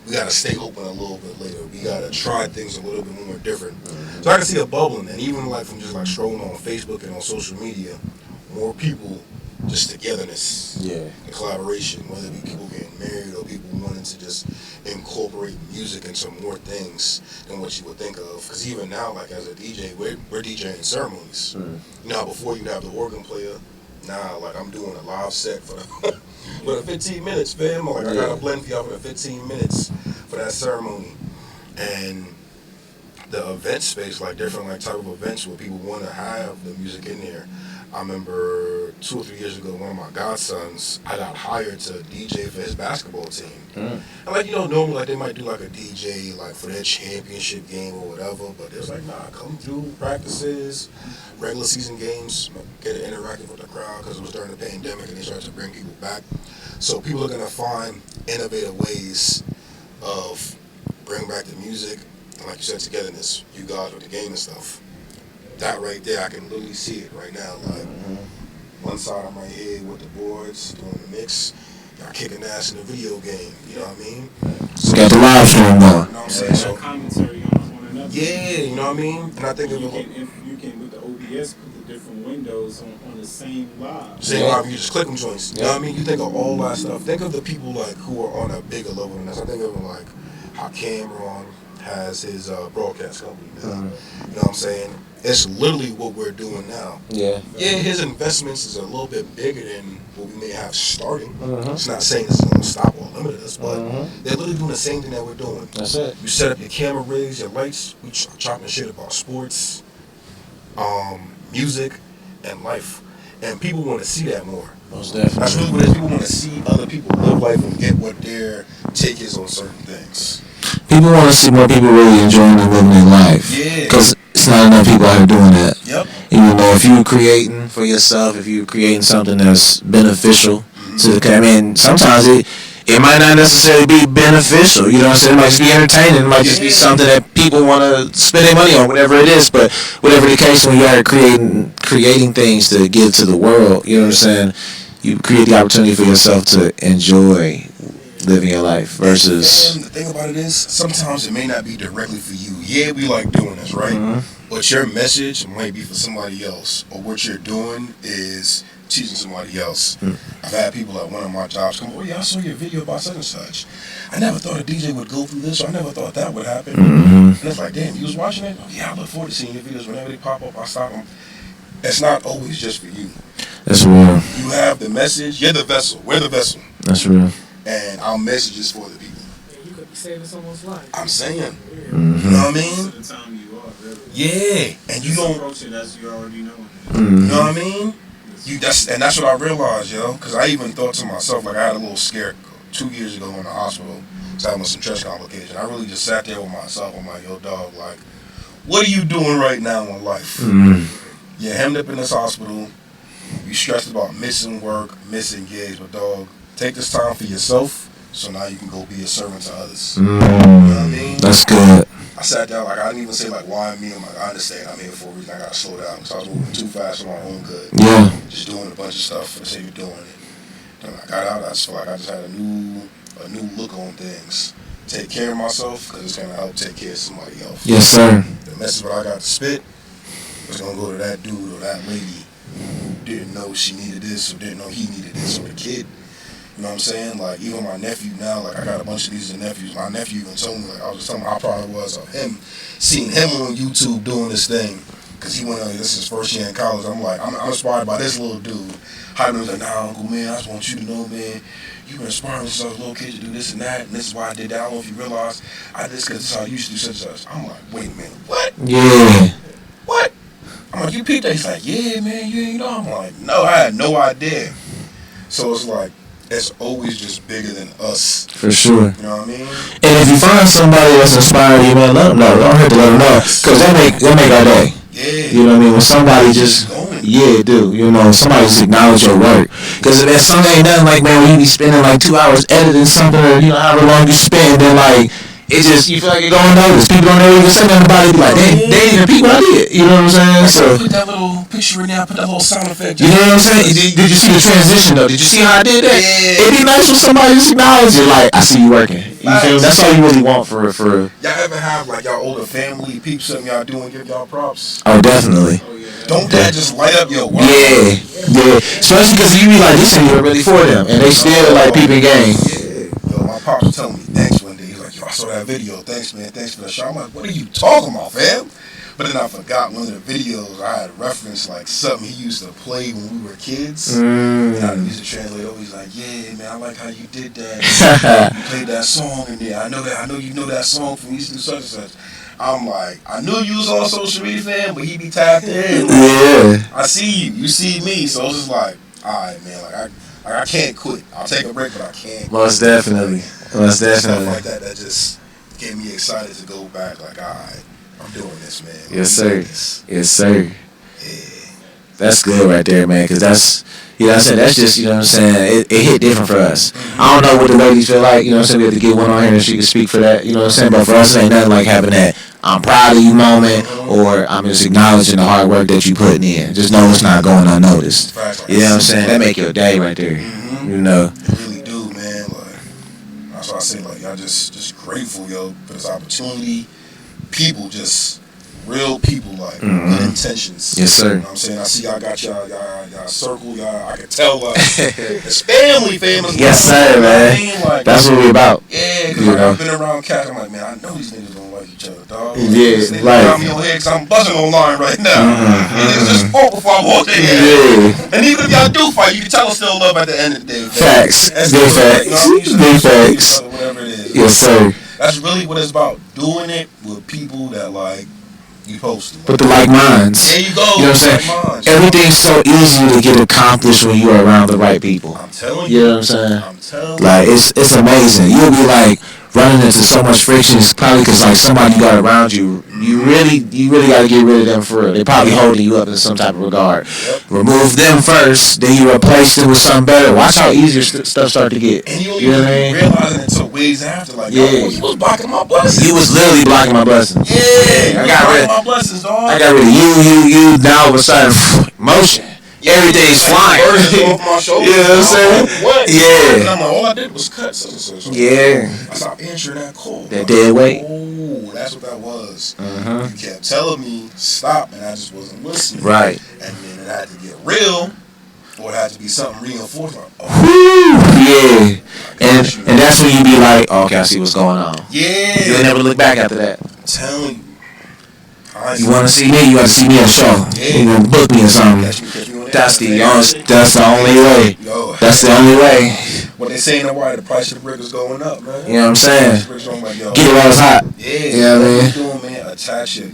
we got to stay open a little bit later. We got to try things a little bit more different. So I can see a bubbling, and even like from just like strolling on Facebook and on social media, more people, just togetherness, Yeah. and collaboration, whether it be people getting married or people wanting to just incorporate music into more things than what you would think of. Because even now, like as a DJ, we're DJing ceremonies. You know how before you'd have the organ player. Now, like I'm doing a live set for the for the 15 minutes, fam. Like I got a blend for y'all for the 15 minutes for that ceremony, and the event space, like different like type of events where people want to have the music in there. I remember 2 or 3 years ago, one of my godsons, I got hired to DJ for his basketball team. And like, normally like they might do like a DJ like for their championship game or whatever, but it was like, nah, come through practices, regular season games, get it interactive with the crowd because it was during the pandemic and they started to bring people back. So people are gonna find innovative ways of bringing back the music and like you said, togetherness. You guys with the game and stuff. That right there, I can literally see it right now. Like one side I'm right here with the boards doing the mix. Y'all kicking ass in the video game. You know what I mean? So got the live stream going. You know what I'm saying? So commentary on one another. yeah, you know what I mean? And I think If you can with the OBS put the different windows on the same live. same live, you just click them joints. You know what I mean? You think of all that stuff. Think of the people like who are on a bigger level than us. I think of them like how Cameron has his broadcast company now. You know what I'm saying? It's literally what we're doing now. Yeah. Yeah, his investments is a little bit bigger than what we may have starting. It's not saying this is going to stop or limit us, but they're literally doing the same thing that we're doing. That's it. You set up your camera rigs, your lights, we chopping shit about sports, music, and life. And people want to see that more. Most definitely. That's really what it is. People want to see other people live life and get what their take is on certain things. People want to see more people really enjoying and living their life. Yeah. Because it's not enough people out here doing that. Yep. Even though if you're creating for yourself, if you're creating something that's beneficial to the, I mean, sometimes it might not necessarily be beneficial. You know what I'm saying? It might just be entertaining. It might just be something that people want to spend their money on, whatever it is. But whatever the case, when you are creating things to give to the world, you know what I'm saying? You create the opportunity for yourself to enjoy living your life versus. And the thing about it is, sometimes it may not be directly for you. Yeah, we like doing this, right? But your message might be for somebody else, or what you're doing is teaching somebody else. I've had people at one of my jobs come, oh yeah, I saw your video about such and such. I never thought a DJ would go through this, or I never thought that would happen. And it's like, damn, you was watching it? Oh yeah, I look forward to seeing your videos. Whenever they pop up, I stop them. It's not always just for you. That's real. You have the message, you're the vessel, we're the vessel. That's real. And our message is for the people. Yeah, you could be saving someone's life. I'm saying. Yeah. You know what I Most mean? of the time you are, really. Yeah. And you don't, approach it as you already know. you know what I mean? That's what I realized, yo. Because I even thought to myself, like I had a little scare 2 years ago in the hospital. I was having some chest complication. I really just sat there with myself. I'm like, yo, dog, like, what are you doing right now in life? You're hemmed up in this hospital. You stressed about missing work, missing gigs, but dog, take this time for yourself, so now you can go be a servant to others. You know what I mean? That's good. I sat down, like I didn't even say like why me. I'm like, I understand. I'm here for a reason. I gotta slow down because I was moving too fast for my own good. Yeah. Just doing a bunch of stuff for the sake of doing it. Then when I got out, I just feel like I just had a new look on things. Take care of myself because it's gonna help take care of somebody else. Yes, sir. The message what I got to spit was gonna go to that dude or that lady who didn't know she needed this or didn't know he needed this, or the kid. You know what I'm saying? Like, even my nephew now, like, I got a bunch of nieces and nephews. My nephew even told me, like, I was just telling him how proud I was of him, seeing him on YouTube doing this thing. Because he went on, this is his first year in college. I'm like, I'm inspired by this little dude. Hyman was like, nah, Uncle, man, I just want you to know, man, you were inspiring me since I was a little kid to do this and that, and this is why I did that. I don't know if you realize I did this because this is how you used to do such and such. I'm like, wait a minute, what? Yeah. What? I'm like, you peeped that? He's like, yeah, man, you ain't know. I'm like, no, I had no idea. So it's like, it's always just bigger than us. For sure. You know what I mean? And if you find somebody that's inspired you, man, let them know. Don't hurt to let them know. Because that make our day. Yeah. You know what I mean? When somebody just, you know, somebody just acknowledge your work. Because if that something ain't nothing like, man, when you be spending like 2 hours editing something, or, you know, however long you spend, then like, it just, you feel like you're going notice. People don't ever even say nothing about it. Be like, they ain't even peep what I did. You know what I'm saying? So put that little picture in there, put that little sound effect. You know what I'm saying? Did you see the transition though? Did you see how I did that? Yeah. It'd be nice for somebody to acknowledge it. Like, I see you working. You feel me? That's all you really want for. Y'all ever have like y'all older family peep something y'all do and give y'all props? Oh, definitely. Don't that just light up your work? Yeah. Especially because you be like, this ain't even really for them, and they still like peeping game. Yeah. Yo, my pops was telling me thanks one day. He's like, yo, I saw that video. Thanks, man. Thanks for the show. I'm like, what are you talking about, fam? But then I forgot one of the videos I had referenced like something he used to play when we were kids. And I used to translate over. He's like, yeah, man, I like how you did that. You played that song in there. I know you know that song from used to do such and such. I'm like, I knew you was on social media, fam, but he be tapped in. Like, Yeah. I see you. You see me. So it's just like, all right, man. Like I can't quit. I'll take a break, but I can't. Most definitely. Most definitely. Stuff like that. That just get me excited to go back. Like, all right, I'm doing this, man. Yes, sir. Yes, sir. Yeah. That's good right there, man, because that's, you know what I'm saying, that's just, you know what I'm saying, it hit different for us. I don't know what the ladies feel like, you know what I'm saying, we have to get one on here and she can speak for that, you know what I'm saying, but for us, it ain't nothing like having that I'm proud of you moment, or I'm just acknowledging the hard work that you putting in. Just know it's not going unnoticed. You know what I'm saying? That make your day right there, you know. It really do, man. Like, that's why I say, like, y'all just grateful, yo, for this opportunity. People just real people, like, good intentions. Yes, sir. You know what I'm saying? I see y'all got y'all circle, y'all, I can tell, like, it's family. Yes, sir, man. You know what I mean? Like, that's what we about. Yeah, because like, I've been around cats, I'm like, man, I know these niggas don't like each other, dog. Like, Yeah, they right. got me on here because I'm buzzing online right now. And it's just spoke before I walked in here. Yeah. And even if y'all do fight, you can tell it's still love at the end of the day. Facts. That's Big still, facts. you know, Big facts. whatever it is. Yes, sir. That's really what it's about. Doing it with people that, like, you supposed to. With the like minds. There you go. You know what I'm saying? Like minds. Everything's so easy to get accomplished when you're around the right people. I'm telling You you. know what I'm saying? I'm telling you. Like, it's amazing. You'll be like running into so much friction. It's probably because like somebody you got around you, you really got to get rid of them for real. They're probably holding you up in some type of regard. Yep. Remove them first, then you replace them with something better. Watch how easier stuff start to get. And You know what I mean? realizing it until ways after. Like, Yeah. yo, you was blocking my blessings. You was literally blocking my blessings. Yeah, I got rid. my blessings, dog. I got rid of you. Now all of a sudden, motion. Everything's flying. Words is off my shoulders. You know what I'm saying? What? Yeah. And I'm like, all I did was cut such and such. Yeah. I stopped answering that call. That dead weight. Oh, that's what that was. You kept telling me stop, and I just wasn't listening. Right. And then it had to get real, or it had to be something reinforced. Like, oh, Whew, yeah. And that's when you be like, oh, okay, I see what's going on. yeah. You'll never look back after that. I'm telling you. You want to see me? You want to see me at a show? Yeah. You want to book me or something? Catch me on That's that. the only way. Yo. That's the only way. What they saying, why the price of the brick is going up, man. You know what I'm saying? Like, yo, Get it while it's hot. yeah, You know what I mean? what you doing, man?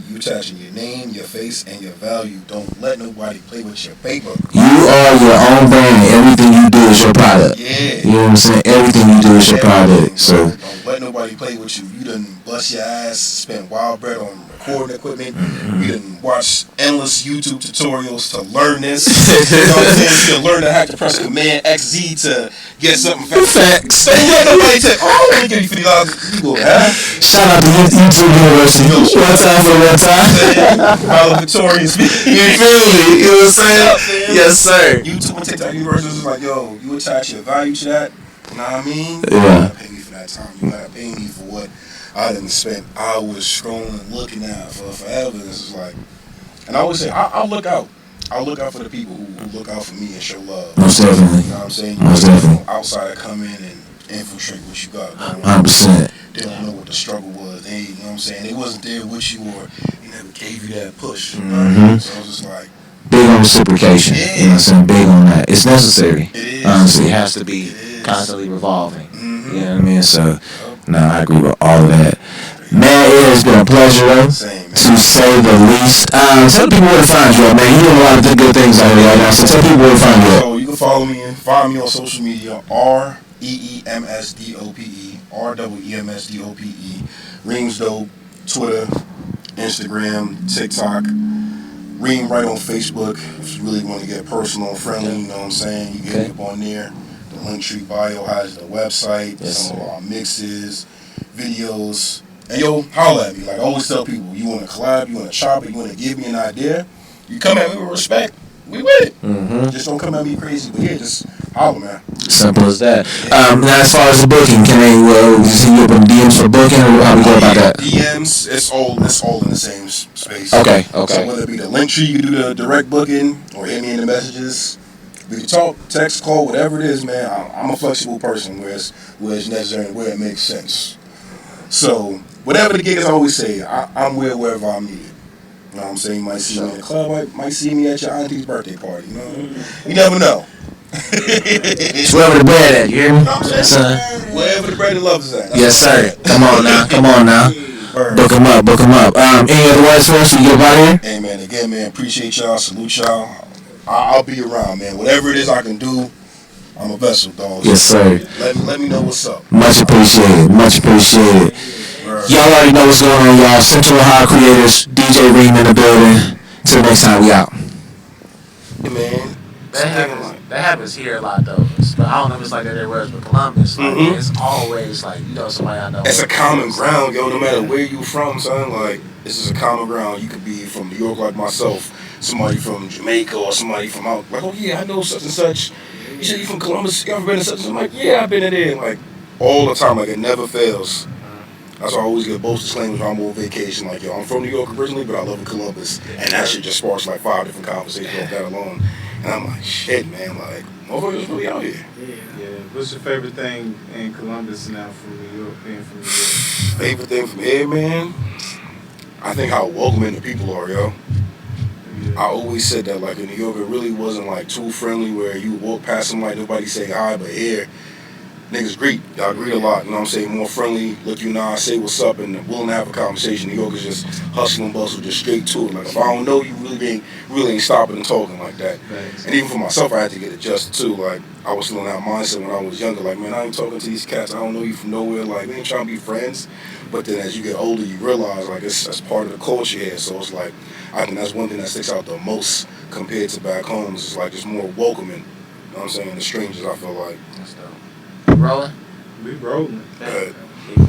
You attaching your name, your face, and your value. Don't let nobody play with your paper. You are your own brand. Everything you do is your product. Yeah. You know what I'm saying? Everything you do is your product. So Don't let nobody play with you. You done bust your ass, spent wild bread on recording equipment. You done watch endless YouTube tutorials to learn this. You know what I'm saying? You learn to have to press Command XZ to get something fast. facts. Don't let nobody take, oh, let me give you $50. You go, huh? Shout out to YouTube University. One time for one time. Follow Victoria's. You feel me? You know what I'm saying? Yes, sir. YouTube and TikTok University is like, yo, you attach your value to that. You know what I mean? Yeah. You gotta pay me for that time. You gotta pay me for what I done spent hours scrolling, looking at for forever. This is like, and I always say, I'll look out. I'll look out for the people who look out for me and show love. Most definitely. You know what I'm saying? Most definitely. Outsider come in and infiltrate what you got going 100%. They don't know what the struggle was. They, you know what I'm saying? They wasn't there with you, or they never gave you that push. You know what I mean? So it's just like, Big on reciprocation. You know what I'm saying? Big on that. It's necessary. it is. Honestly, it has to be constantly revolving. You know what I mean? So, no, I agree with all of that. Man, it has been a pleasure, Same, man. to say the least. Tell people where to find you at, man. You doing a lot of good things out here right now, so tell people where to find you at. So you can find me on social media, REEMSDOPE, REEMSDOPE, Reem's Dope, Twitter, Instagram, TikTok, Reem right on Facebook. If you really want to get personal and friendly, you know what I'm saying, you can hit me up on there. The Linktree bio has the website, some of our mixes, videos. And yo, holla at me. Like I always tell people, you want to collab, you want to chop it, you want to give me an idea, you come at me with respect, we with it. Just don't come at me crazy, but yeah, just holla, man. Simple as that. Now, as far as the booking, can they see you up in DMs for booking, or how we go about that? DMs, it's all in the same space. Okay. So whether it be the Linktree, you can do the direct booking, or hit me in the messages. We can talk, text, call, whatever it is, man. I'm a flexible person where it's necessary and where it makes sense. So, whatever the gig is, I always say, I'm wherever I'm needed. You know what I'm saying? You might see me in the club, might see me at your auntie's birthday party. You know, you never know. It's wherever the bread at, you hear me? You know what I'm saying? Wherever the bread and love is at. Yes, sir. Come on now. Book him up, book him up. Any other words for us? We get out here. Hey man, again man, appreciate y'all, salute y'all. I'll be around, man. Whatever it is I can do, I'm a vessel, dog. Yes, sir. Let me know what's up. Much appreciated. Much appreciated. Y'all already know what's going on, y'all. Central Ohio Creators, DJ Reem in the building. Till next time, we out. Hey man, That happens here a lot though. But I don't know if it's like that everywhere, but Columbus, like, it's always like, you know, somebody I know. it's a common ground, yo. No matter where you from, son, like this is a common ground. You could be from New York, like myself. Somebody from Jamaica or somebody from out. Like, oh yeah, I know such and such. You said you from Columbus? You ever been to such and such? I'm like, yeah, I've been in there. Like all the time, like it never fails. That's why I always get both disclaimers when I'm on vacation. Like, yo, I'm from New York originally, but I live in Columbus, and that shit just sparks like 5 different conversations off that alone. And I'm like, shit, man, like, motherfuckers really out here. Yeah. What's your favorite thing in Columbus now from New York, being from New York? Favorite thing from here, man? I think how welcoming the people are, yo. Yeah. I always said that, like, in New York, it really wasn't, like, too friendly where you walk past somebody, nobody say hi, but here, niggas greet. Y'all greet a lot, you know what I'm saying? More friendly, look you in the eye, say what's up, and willing to have a conversation. New York is just hustle and bustle, just straight to it. Like, if I don't know you, really ain't stopping and talking like that. Thanks. And even for myself, I had to get adjusted too. Like, I was still in that mindset when I was younger. Like, man, I ain't talking to these cats. I don't know you from nowhere. Like, we ain't trying to be friends. But then as you get older, you realize, like, that's part of the culture here. So it's like, I think that's one thing that sticks out the most compared to back home. It's like, it's more welcoming. You know what I'm saying? The strangers, I feel like. That's dope. Rolling? We rolling. Good. Big